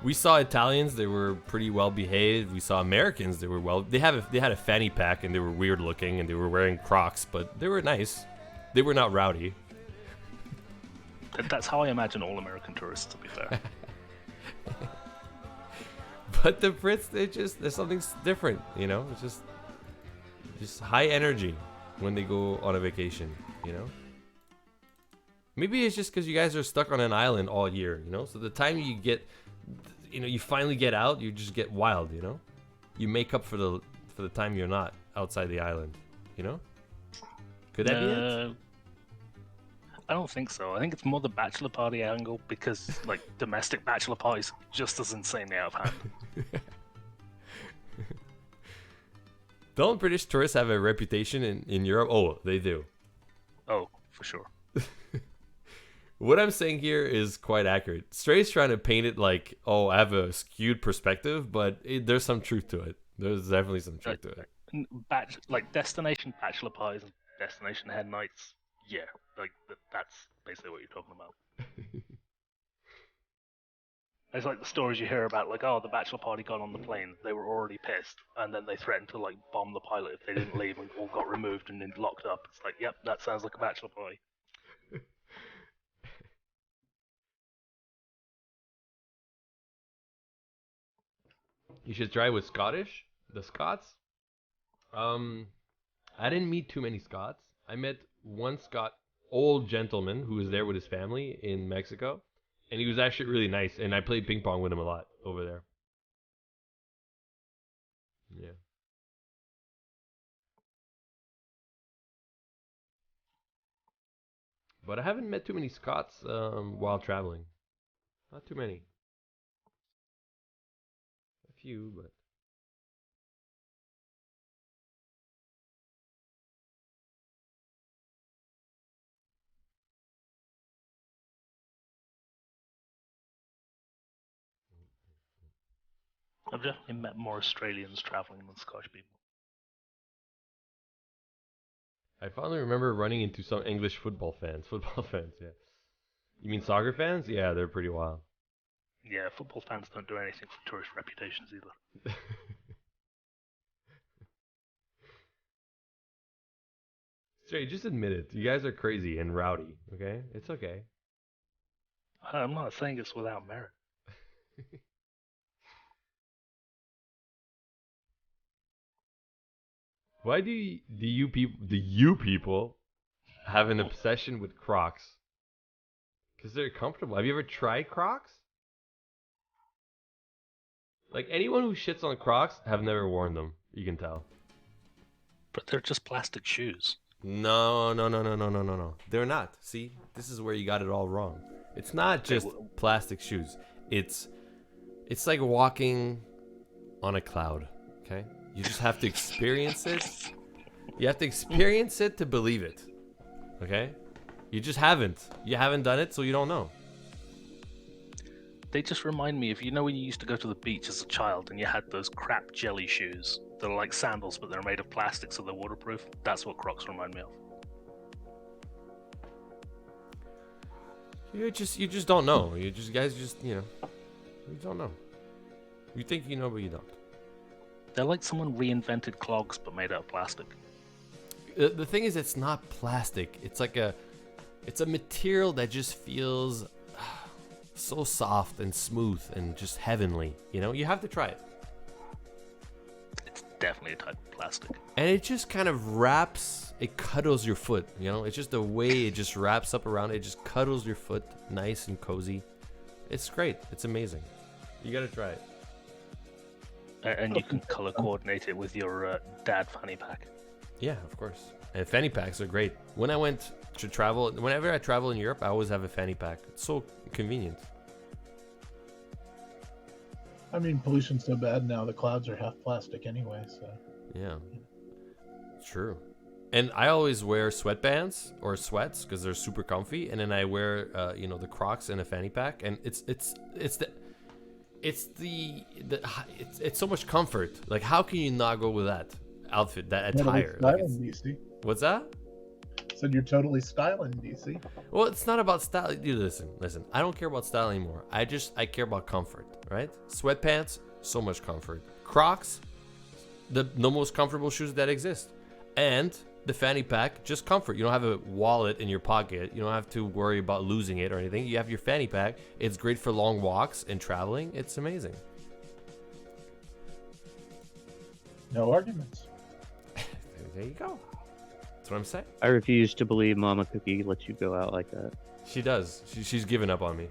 We saw Italians; they were pretty well behaved. We saw Americans; they were they had a fanny pack and they were weird looking and they were wearing Crocs, but they were nice. They were not rowdy. That's how I imagine all American tourists, to be fair. But the Brits, there's something different, you know. It's just high energy when they go on a vacation, you know? Maybe it's just because you guys are stuck on an island all year, you know? So the time you get, you finally get out, you just get wild, you know? You make up for the time you're not outside the island, you know? Could that be it? I don't think so. I think it's more the bachelor party angle because, like, domestic bachelor parties just as insanely out of hand. Don't British tourists have a reputation in Europe? Oh, they do. Oh, for sure. What I'm saying here is quite accurate. Stray's trying to paint it like, oh, I have a skewed perspective, but there's some truth to it. There's definitely some truth to it. Like destination bachelor pies and destination hen nights. Yeah, like that's basically what you're talking about. It's like the stories you hear about, like, oh, the bachelor party got on the plane. They were already pissed, and then they threatened to like bomb the pilot if they didn't leave, and all got removed and then locked up. It's like, yep, that sounds like a bachelor party. You should try with Scottish, the Scots. I didn't meet too many Scots. I met one old gentleman who was there with his family in Mexico, and he was actually really nice. And I played ping pong with him a lot over there. Yeah. But I haven't met too many Scots while traveling. Not too many. A few, but. I've definitely met more Australians traveling than Scottish people. I finally remember running into some English football fans. Football fans, yeah. You mean soccer fans? Yeah, they're pretty wild. Yeah, football fans don't do anything for tourist reputations either. Straight, just admit it. You guys are crazy and rowdy, okay? It's okay. I'm not saying it's without merit. Why do you people have an obsession with Crocs? Because they're comfortable. Have you ever tried Crocs? Like, anyone who shits on Crocs have never worn them. You can tell. But they're just plastic shoes. No. They're not. See? This is where you got it all wrong. It's not just plastic shoes. It's like walking on a cloud, okay? You just have to experience it. You have to experience it to believe it. Okay? You just haven't. You haven't done it, so you don't know. They just remind me of, you know, when you used to go to the beach as a child and you had those crap jelly shoes that are like sandals, but they're made of plastic, so they're waterproof? That's what Crocs remind me of. You just don't know. You guys you don't know. You think you know, but you don't. They're like someone reinvented clogs, but made out of plastic. The thing is, it's not plastic. It's like it's a material that just feels so soft and smooth and just heavenly. You know, you have to try it. It's definitely a type of plastic. And it just kind of wraps, it cuddles your foot. You know, it's just the way it just wraps up around it. It just cuddles your foot, nice and cozy. It's great. It's amazing. You gotta try it. And you can color coordinate it with your dad fanny pack. Yeah, of course. And fanny packs are great. When I went to travel, whenever I travel in Europe, I always have a fanny pack. It's so convenient. I mean, pollution's so bad now. The clouds are half plastic anyway, so. Yeah, true. And I always wear sweatbands or sweats because they're super comfy. And then I wear, the Crocs and a fanny pack. And it's so much comfort. Like, how can you not go with that outfit, that attire? Like, DC. What's that? Said you're totally styling, DC. Well, it's not about style. Dude, listen. I don't care about style anymore. I care about comfort, right? Sweatpants, so much comfort. Crocs, the most comfortable shoes that exist. And the fanny pack, just comfort. You don't have a wallet in your pocket. You don't have to worry about losing it or anything. You have your fanny pack. It's great for long walks and traveling. It's amazing. No arguments. There you go. That's what I'm saying. I refuse to believe Mama Cookie lets you go out like that. She does. She's given up on me.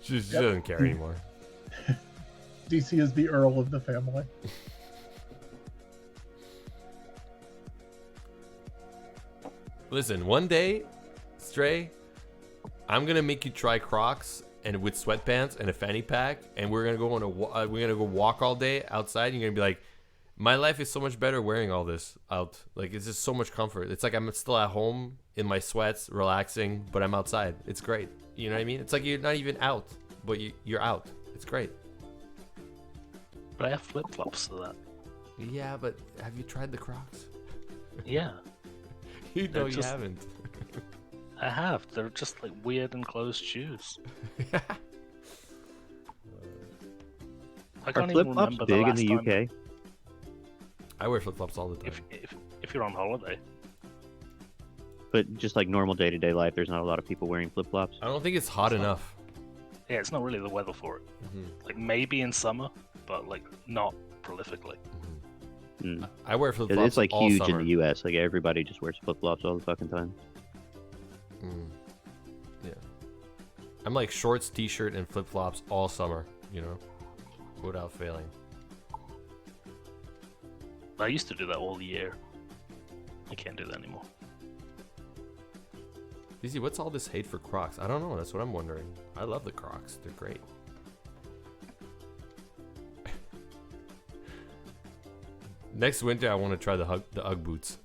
She doesn't care anymore. DC is the Earl of the family. Listen, one day, Stray, I'm gonna make you try Crocs and with sweatpants and a fanny pack, and we're gonna go on we're gonna go walk all day outside. And you're gonna be like, my life is so much better wearing all this out. Like it's just so much comfort. It's like I'm still at home in my sweats, relaxing, but I'm outside. It's great. You know what I mean? It's like you're not even out, but you're out. It's great. But I have flip flops for that. Yeah, but have you tried the Crocs? Yeah, You know you just- haven't. I have. They're just like weird enclosed shoes. I Are can't flip even flops remember big in last the time UK? I wear flip flops all the time. if you're on holiday. But just like normal day to day life, there's not a lot of people wearing flip flops. I don't think it's hot enough. Yeah, it's not really the weather for it. Like maybe in summer, but like not prolifically. I wear flip flops. It's like all huge summer. in the US. Like everybody just wears flip flops all the fucking time. Yeah. I'm like shorts, t-shirt, and flip flops all summer. You know, without failing. I used to do that all year. I can't do that anymore. DZ, what's all this hate for Crocs? I don't know. That's what I'm wondering. I love the Crocs. They're great. Next winter, I want to try the Ugg boots.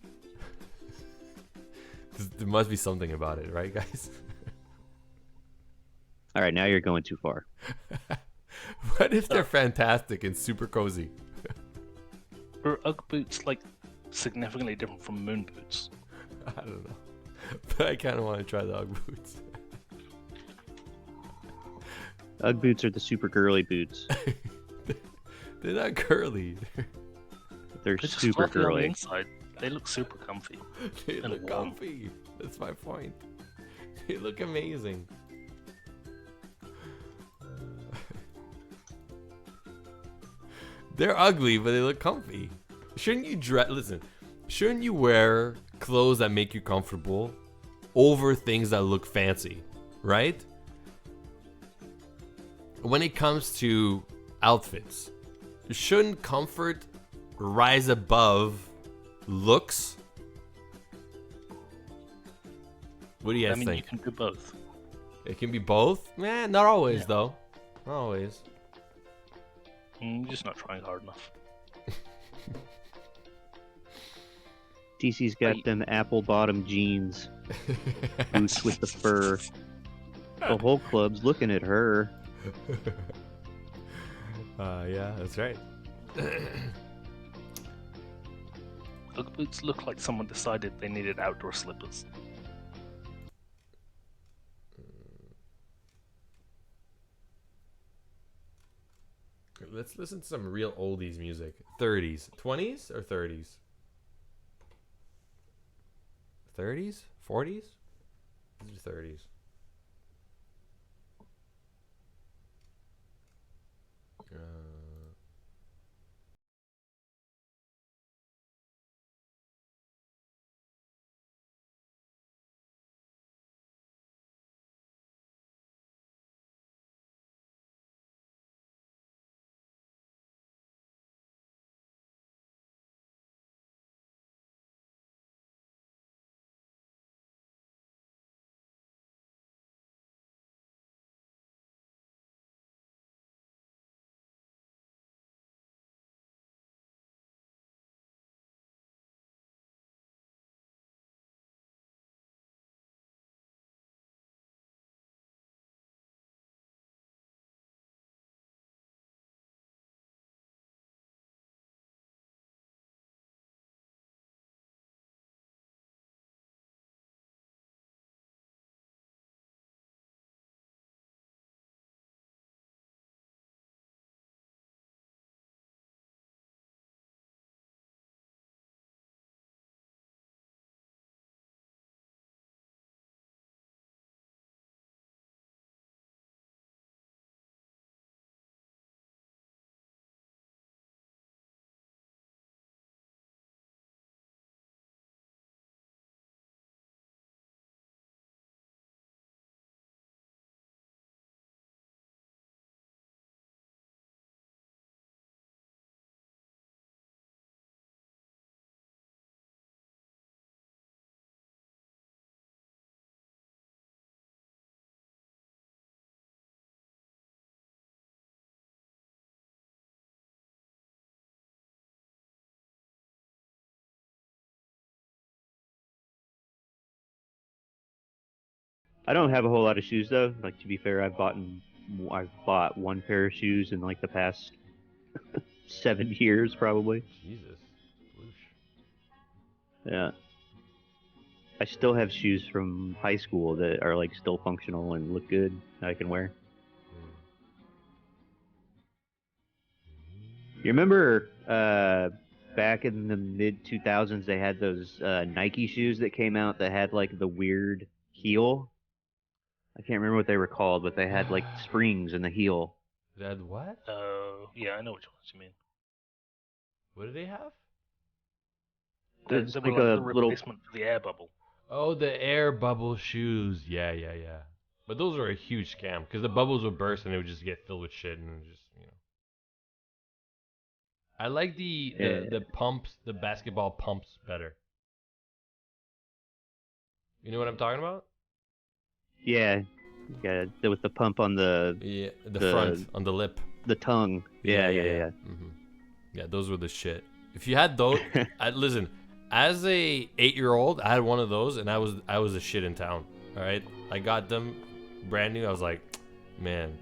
There must be something about it, right, guys? All right, now you're going too far. What if they're fantastic and super cozy? Are Ugg boots like significantly different from moon boots? I don't know. But I kind of want to try the Ugg boots. Ugg boots are the super girly boots. They're not curly. They're They're just super fluffy on the girly. inside. They look super comfy. They And look warm. comfy. That's my point. They look amazing. They're ugly, but they look comfy. Shouldn't you listen, shouldn't you wear clothes that make you comfortable over things that look fancy, right? When it comes to outfits, shouldn't comfort rise above looks? What do you I guys mean, think? you can do both. It can be both? Not always though. Not always. You're just not trying hard enough. TC's got them apple bottom jeans, boots with the fur. The whole club's looking at her. Yeah, that's right. Ugg boots look like someone decided they needed outdoor slippers. Let's listen to some real oldies music. 30s. 20s or 30s? 30s? 40s? These are 30s. I don't have a whole lot of shoes though. Like to be fair, I've bought one pair of shoes in like the past 7 years probably. Jesus. Whoosh. Yeah. I still have shoes from high school that are like still functional and look good that I can wear. You remember back in the mid 2000s they had those Nike shoes that came out that had like the weird heel? I can't remember what they were called, but they had like springs in the heel. That what? Yeah, I know which ones you mean. What do they have? They It's were like like a the little. replacement for the air bubble. Oh, the air bubble shoes. Yeah, yeah, yeah. But those were a huge scam because the bubbles would burst and it would just get filled with shit and it would just, I like the pumps, the basketball pumps better. You know what I'm talking about? Yeah, with the pump on Yeah, the front on the lip. the tongue. Yeah. Mm-hmm. Yeah, those were the shit. If you had those, listen. As a 8-year-old, I had one of those, and I was a shit in town. All right, I got them brand new. I was like, man.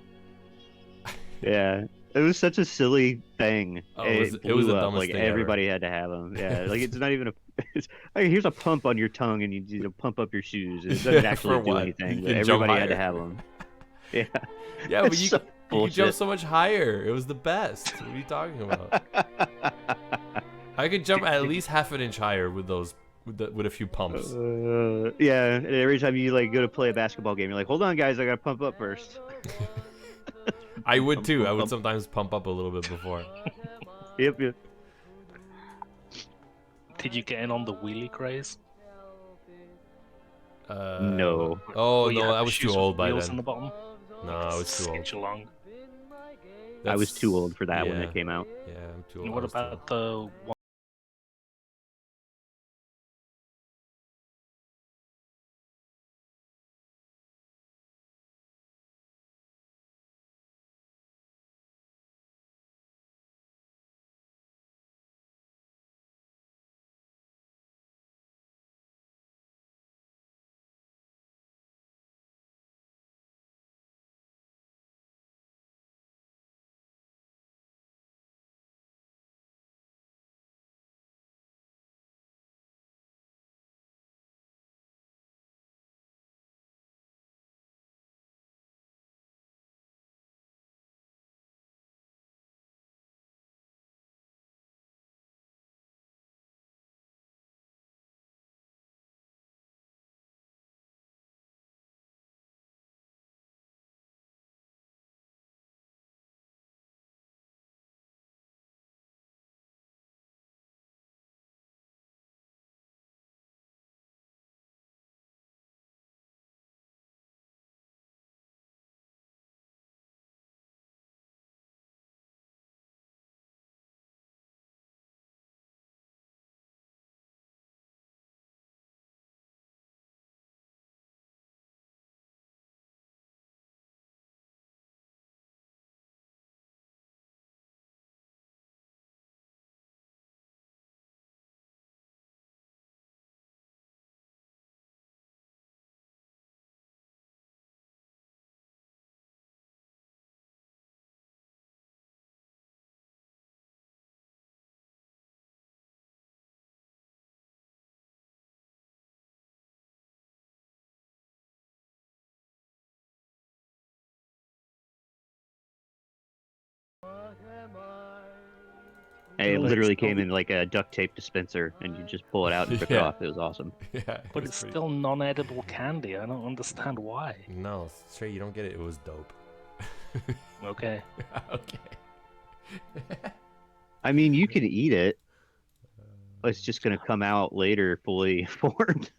Yeah, it was such a silly thing. Oh, it was the dumbest like thing everybody had to have them. Yeah, like it's not even a. It's like here's a pump on your tongue, and you need to pump up your shoes. It doesn't actually do what? anything, You but can jump everybody had to higher. have them. Yeah. Yeah, but It's you so could bullshit. jump so much higher. It was the best. What are you talking about? I could jump at least half an inch higher with those, with a few pumps. Yeah, and every time you like go to play a basketball game, you're like, hold on, guys, I gotta pump up first. I would too. I would sometimes pump up a little bit before. Yep. Did you get in on the wheelie craze? No. Oh Where you no, had I the was shoes too with old by wheels then. in the bottom? No, I was too old. Sketch along. I was too old for that when Yeah. it came out. Yeah, I'm too old. And I what was too old. about the one? And it But literally still- came in like a duct tape dispenser, and you just pull it out and rip it Yeah. off. It was awesome. Yeah, But it's still non-edible candy. I don't understand why. No, straight. You don't get it. It was dope. Okay. Okay. I mean, you can eat it. It's just gonna come out later fully formed.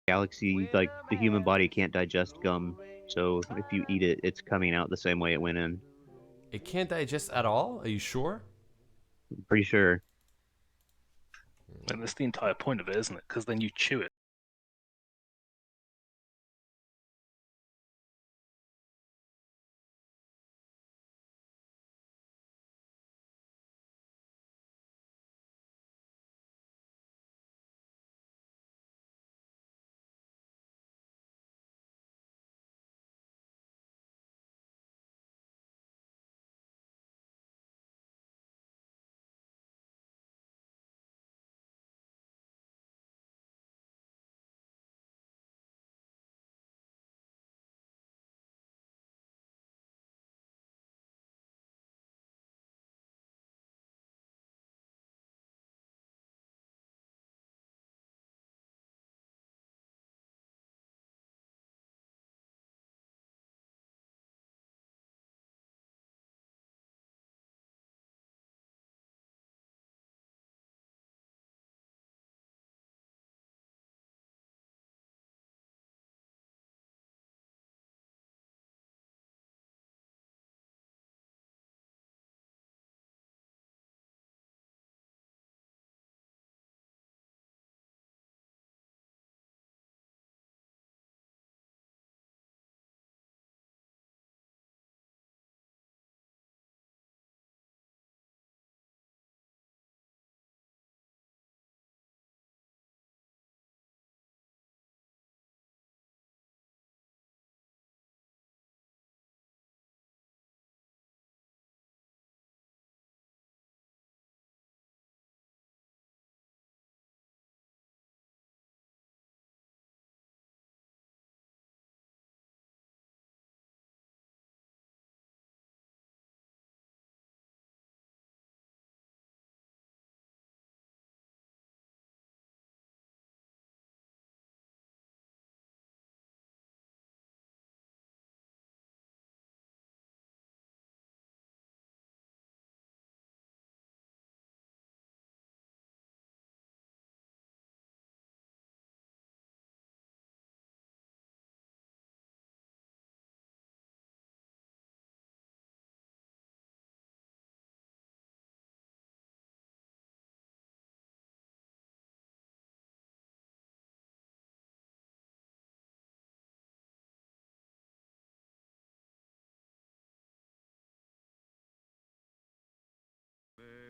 galaxy, like the human body can't digest gum, so if you eat it, it's coming out the same way it went in. It can't digest at all? Are you sure? I'm pretty sure. And that's the entire point of it, isn't it? Because then you chew it.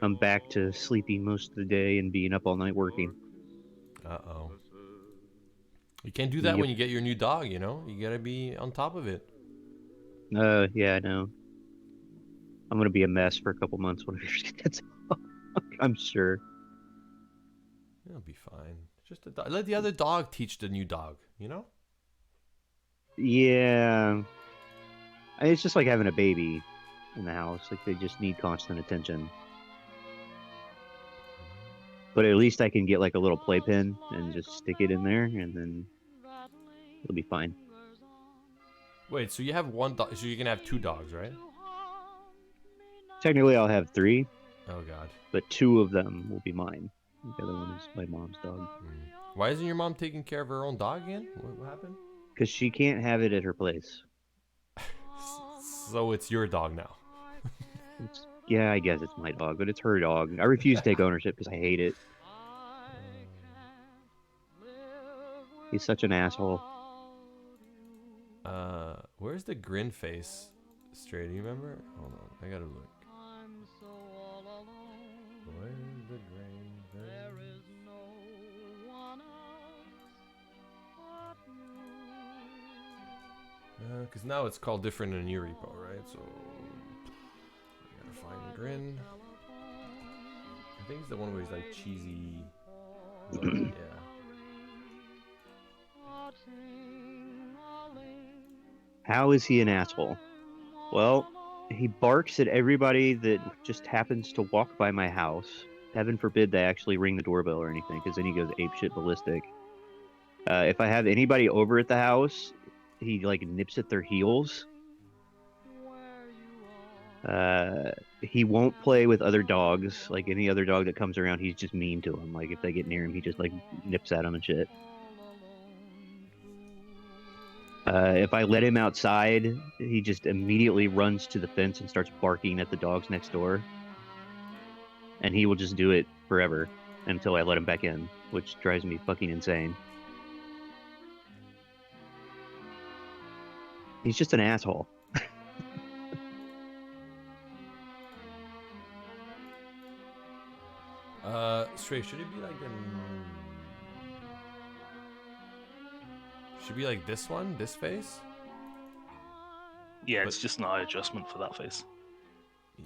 I'm back to sleeping most of the day and being up all night working. Uh-oh. You can't do that Yep. when you get your new dog, you know? You gotta be on top of it. Yeah, I know. I'm gonna be a mess for a couple months when it gets out. I'm sure. It'll be fine. Just a let the other dog teach the new dog, you know? Yeah. It's just like having a baby in the house. Like they just need constant attention. But at least I can get like a little playpen and just stick it in there, and then it'll be fine. Wait, so you have one dog, so you can have two dogs, right? Technically, I'll have 3, Oh god. but 2 of them will be mine. The other one is my mom's dog. Why isn't your mom taking care of her own dog again? What happened? Because she can't have it at her place. So it's your dog now. Yeah, I guess it's my dog, but it's her dog. I refuse to take ownership because I hate it. He's such an asshole. Where's the grin face? Straight, do you remember? Hold on, I gotta look. Where's the grin face? Because now it's called different in your repo, right? So I gotta find grin. I think it's the one where he's like cheesy. Yeah. How is he an asshole? Well, he barks at everybody that just happens to walk by my house. Heaven forbid they actually ring the doorbell or anything, because then he goes apeshit ballistic. If I have anybody over at the house, he like nips at their heels. He won't play with other dogs. Like any other dog that comes around, he's just mean to them. Like if they get near him, he just like nips at them and shit. If I let him outside, he just immediately runs to the fence and starts barking at the dogs next door. And he will just do it forever until I let him back in, which drives me fucking insane. He's just an asshole. Stray, should it be like the... Should be like this one? This face? Yeah, it's just an eye adjustment for that face. Yeah,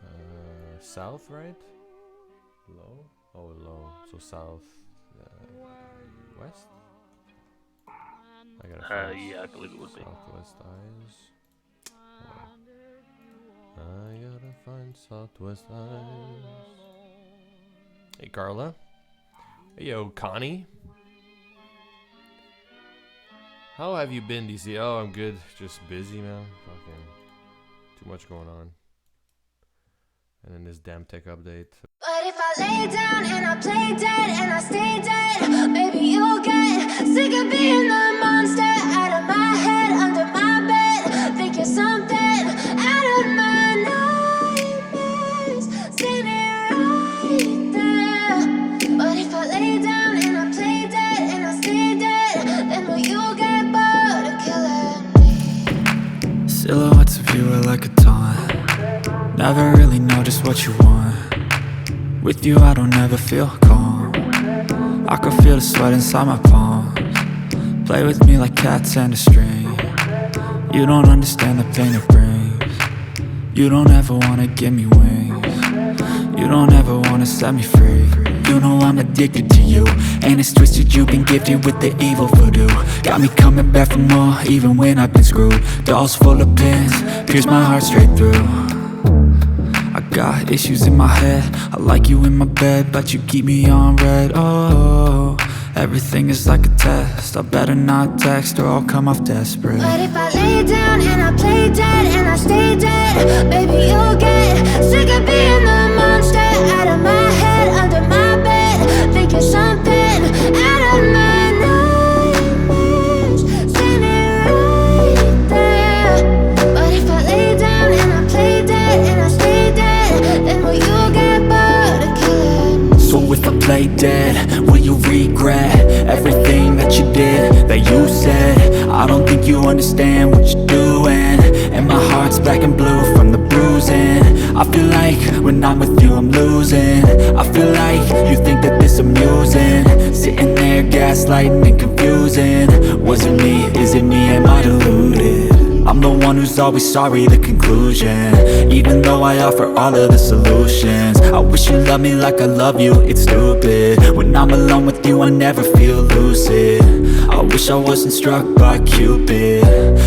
okay. South, right? Low? Oh, low. So south... west? I gotta find Yeah, I believe it would be. Southwest eyes. I gotta find Southwest eyes. Hey, Carla. Hey, yo, Connie. How have you been, DC? Oh, I'm good. Just busy, man. Fucking too much going on. And then this damn tech update. But if I lay down and I play dead and I stay dead, maybe you'll get sick of being the monster out of my head, under my bed. Think you're something out of my nightmares, standing right there. But if I lay down and I play dead and I stay dead, then will you get bored of killing me? Silhouettes of you are like a taunt. Never really know just what you want. With you I don't ever feel calm. I can feel the sweat inside my palms. Play with me like cats and a string. You don't understand the pain it brings. You don't ever wanna give me wings. You don't ever wanna set me free. You know I'm addicted to you, and it's twisted, you've been gifted with the evil voodoo. Got me coming back for more, even when I've been screwed. Dolls full of pins, pierce my heart straight through. I got issues in my head, I like you in my bed, but you keep me on red. Oh, everything is like a test. I better not text or I'll come off desperate. But if I lay down and I play dead and I stay dead, baby you'll get sick of being the monster out of my head, under my bed. Think you're something out of my nightmares, standing right there. But if I lay down and I play dead and I stay dead, then will you get bored of killing me? So if I play dead, will you regret everything that you did, that you said? I don't think you understand what you're doing, and my heart's black and blue from the bruising. I feel like when I'm with you I'm losing. I feel like you think that this amusing, sitting there gaslighting and confusing. Was it me? Is it me? Am I deluded? I'm the one who's always sorry, the conclusion. Even though I offer all of the solutions, I wish you loved me like I love you, it's stupid. When I'm alone with you I never feel lucid. I wish I wasn't struck by Cupid.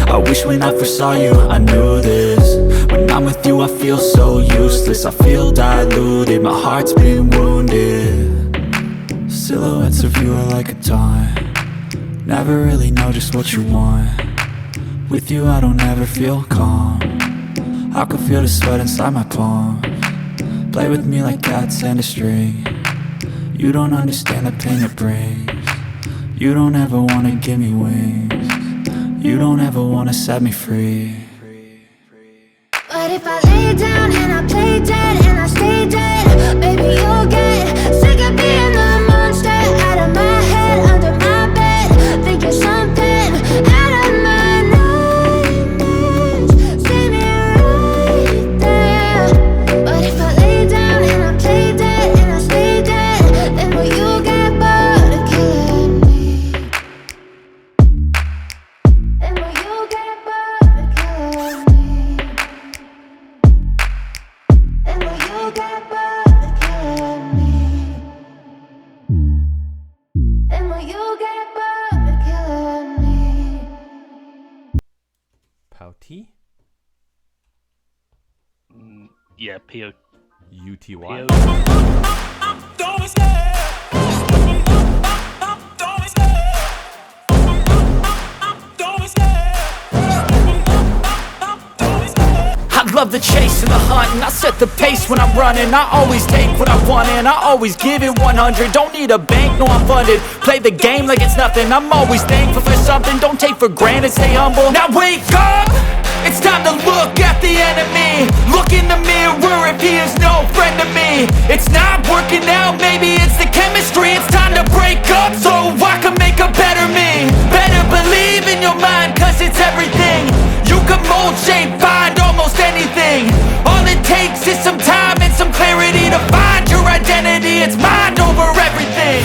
I wish when I first saw you I knew this. When I'm with you I feel so useless, I feel diluted, my heart's been wounded. Silhouettes of you are like a taunt. Never really know just what you want. With you I don't ever feel calm. I can feel the sweat inside my palms. Play with me like cats and a string. You don't understand the pain it brings. You don't ever wanna give me wings. You don't ever wanna set me free. But if I lay down and I play dead and I stay dead, baby you'll get sick of being the monster out of my head, under my bed. Think you're something out of my nightmares, standing right there. But if I lay down and I play dead and I stay dead, then will you get bored of killing me? Then will you get bored of killing me? And will you get bored of killing me? And will you get bored of killing me? Pouty? Yeah, P.O. UTY? I love love the chase and the hunt, and I set the pace when I'm running. I always take what I want and I always give it 100. Don't need a bank, no I'm funded. Play the game like it's nothing. I'm always thankful for something. Don't take for granted, stay humble. Now wake up! It's time to look at the enemy. Look in the mirror if he is no friend to me. It's not working out, maybe it's the chemistry. It's time to break up so I can make a better me. Better believe in your mind, cause it's everything. You can mold, shape, find almost anything. All it takes is some time and some clarity to find your identity. It's mind over everything.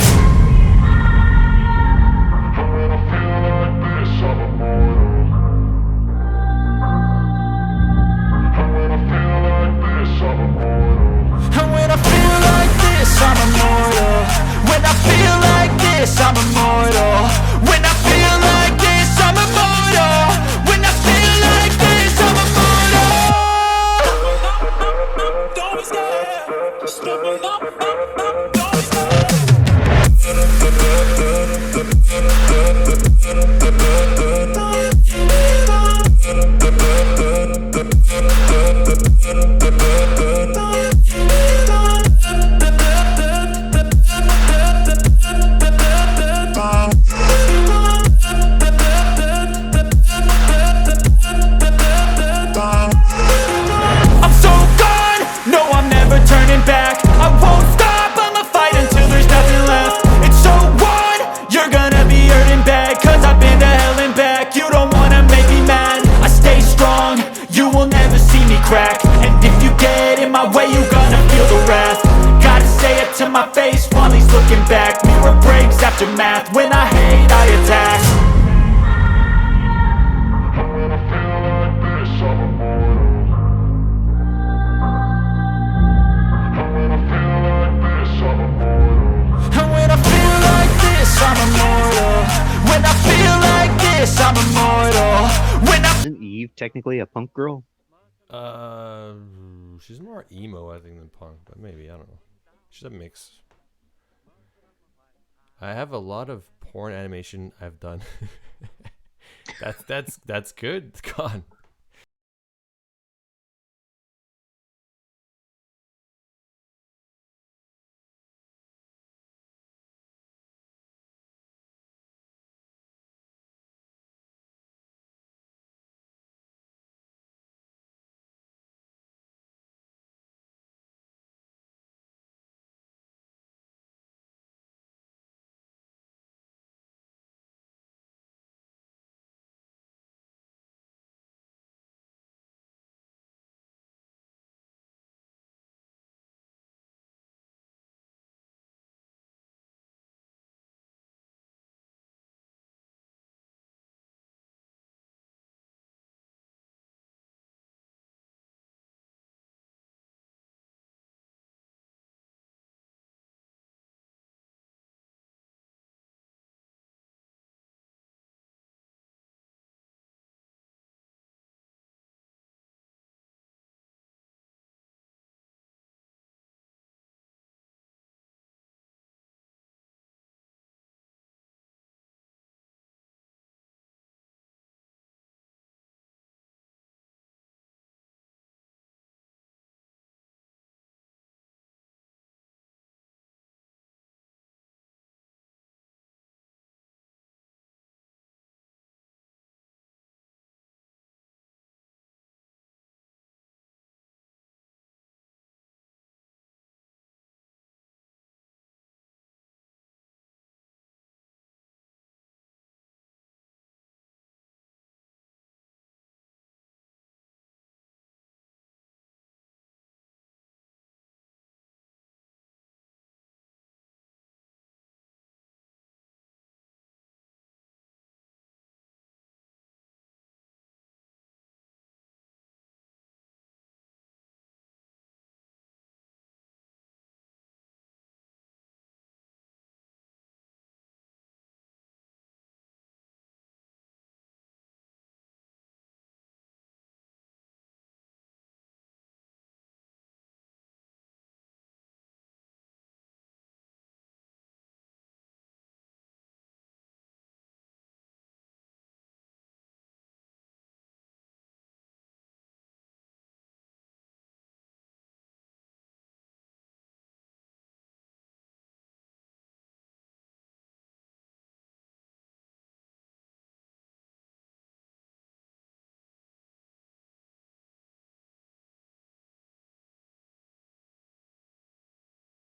And when I feel like this, I'm immortal. When I feel like this, I'm immortal. When I feel like this, I'm immortal. When I feel like this, I'm immortal. Don't stop. Step up. I'm so gone, no I'm never turning back. I won't stop, I'ma fight until there's nothing left. It's so on, you're gonna be hurting bad, cause I've been to hell and back. You don't wanna make me mad, I stay strong, you will never see me crack. And if you get in my way, you're gonna feel the wrath. Gotta say it to my face while he's looking back. Mirror breaks after math, when I hate I attack. And when I feel like this, I'm immortal. When I feel like this, I'm immortal. When I Isn't Eve technically a punk girl? She's more emo, I think, than punk, but maybe, I don't know. She's a mix. I have a lot of porn animation I've done. That's good. It's gone.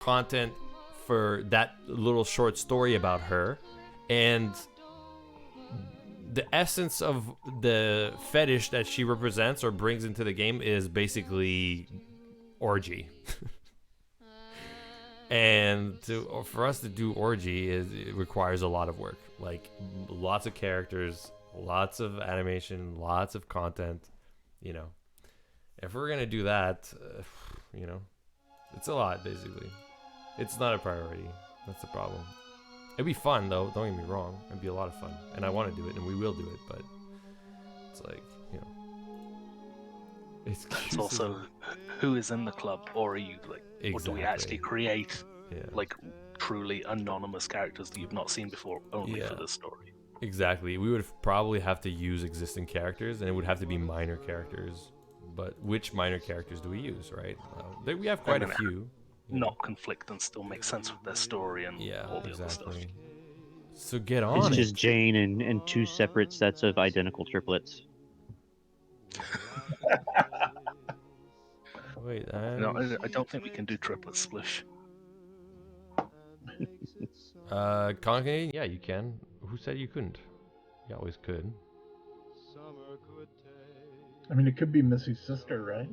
content for that little short story about her, and the essence of the fetish that she represents or brings into the game is basically orgy. And for us to do orgy, it requires a lot of work, like lots of characters, lots of animation, lots of content. You know, if we're gonna do that, you know, it's a lot. Basically, it's not a priority. That's the problem. It'd be fun though. Don't get me wrong. It'd be a lot of fun, and I want to do it, and we will do it. But it's like, you know, It's also who is in the club, or are you like, or do we actually create like truly anonymous characters that you've not seen before only for this story? Exactly. We would probably have to use existing characters, and it would have to be minor characters. But which minor characters do we use, right? We have quite a few. Not conflict and still make sense with their story and all the other stuff. So get on It's it. just Jane and two separate sets of identical triplets. Wait, no, I don't think we can do triplet splish. Canadian? Yeah, you can. Who said you couldn't? You always could. I mean, it could be Missy's sister, right?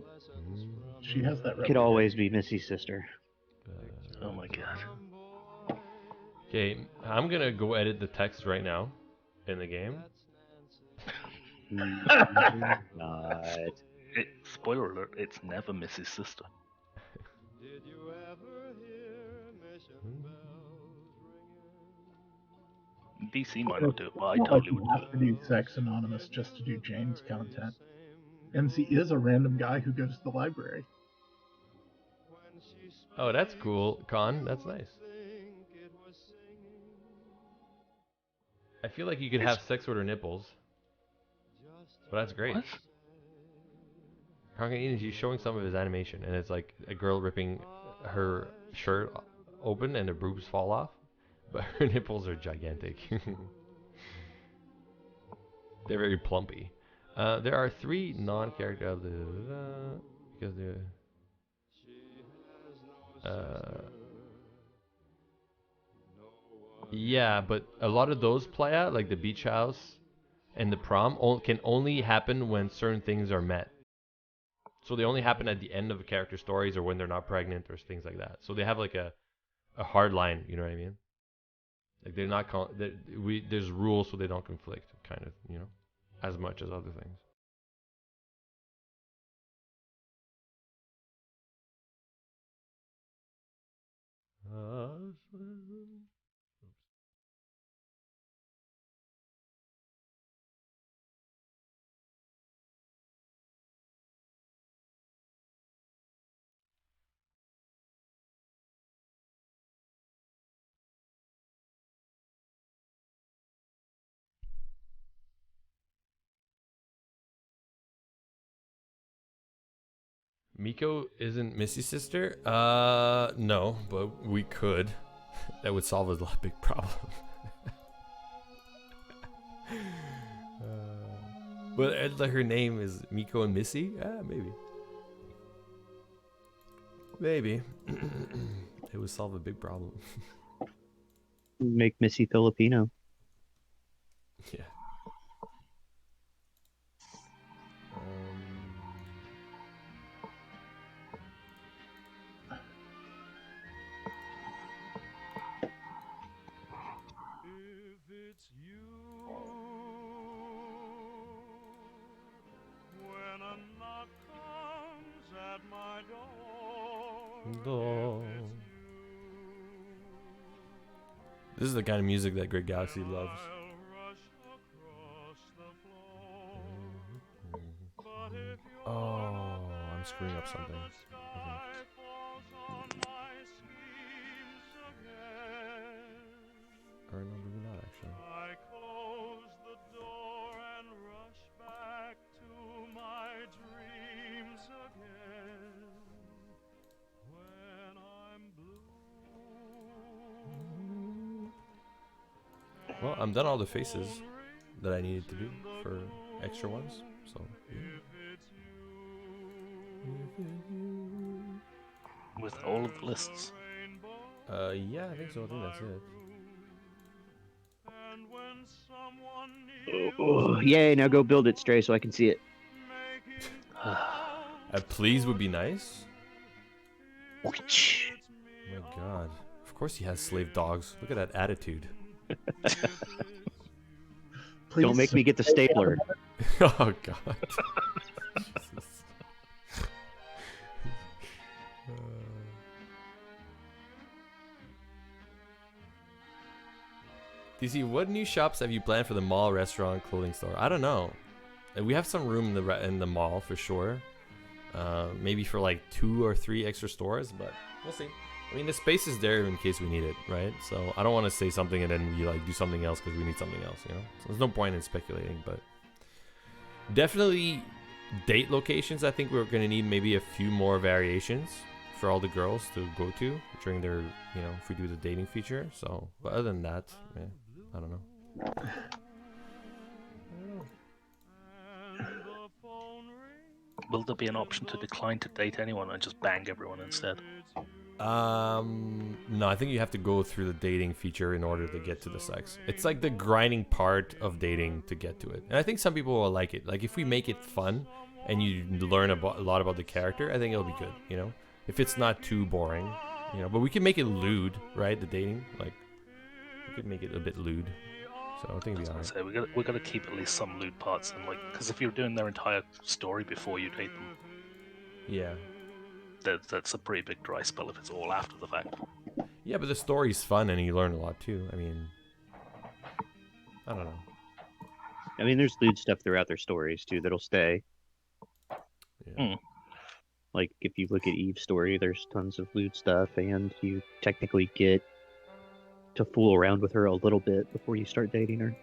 She has that. It could always be Missy's sister. Oh my god. Okay, I'm gonna go edit the text right now in the game. Not. Spoiler alert, it's never Missy's sister. DC might not do it, but I totally would do it. You have to do Sex Anonymous just to do Jane's content. MC is a random guy who goes to the library. Oh, that's cool, Con. That's nice. I feel like you could have sex with her nipples. But that's great. What? He's showing some of his animation, and it's like a girl ripping her shirt open and the boobs fall off, but her nipples are gigantic. They're very plumpy. There are 3 non-character because they're yeah, but a lot of those playa, like the beach house and the prom, can only happen when certain things are met. So they only happen at the end of character stories or when they're not pregnant or things like that. So they have like a hard line, you know what I mean? Like they're not there's rules so they don't conflict, kind of, you know, as much as other things. Miko isn't Missy's sister? No, but we could. That would solve a big problem. But like her name is Miko and Missy? Maybe. Maybe. It would solve a big problem. Make Missy Filipino. Yeah. This is the kind of music that Great Galaxy loves. Oh, I'm screwing up something. Or no, maybe not actually. I close the door and rush back to my dreams again. When I'm blue. Well, I'm done all the faces that I needed to do for extra ones. So with all of the lists. Yeah, I think so. I think that's it. Oh, yay! Now go build it, Stray, so I can see it. Please would be nice. Oh my god. Of course he has slave dogs. Look at that attitude. Don't make me get the stapler. Oh god. Jesus. DC, what new shops have you planned for the mall, restaurant, clothing store? I don't know. We have some room in the mall for sure. Maybe for like 2 or 3 extra stores, but we'll see. I mean, the space is there in case we need it, right? So I don't want to say something and then we like do something else because we need something else, you know? So there's no point in speculating, but definitely date locations. I think we're going to need maybe a few more variations for all the girls to go to during their, you know, if we do the dating feature. So, but other than that, yeah, I don't know. Will there be an option to decline to date anyone and just bang everyone instead? No, I think you have to go through the dating feature in order to get to the sex. It's like the grinding part of dating to get to it. And I think some people will like it. Like if we make it fun and you learn a lot about the character, I think it'll be good, you know? If it's not too boring, you know, but we can make it lewd, right? The dating, like we could make it a bit lewd. So I think it'll be alright. So we got to keep at least some lewd parts in, like, because if you're doing their entire story before you date them, yeah, that's a pretty big dry spell if it's all after the fact. Yeah, but the story's fun and you learn a lot too. I mean, I don't know. I mean, there's lewd stuff throughout their stories too that'll stay. Yeah. Like if you look at Eve's story, there's tons of lewd stuff, and you technically get to fool around with her a little bit before you start dating her.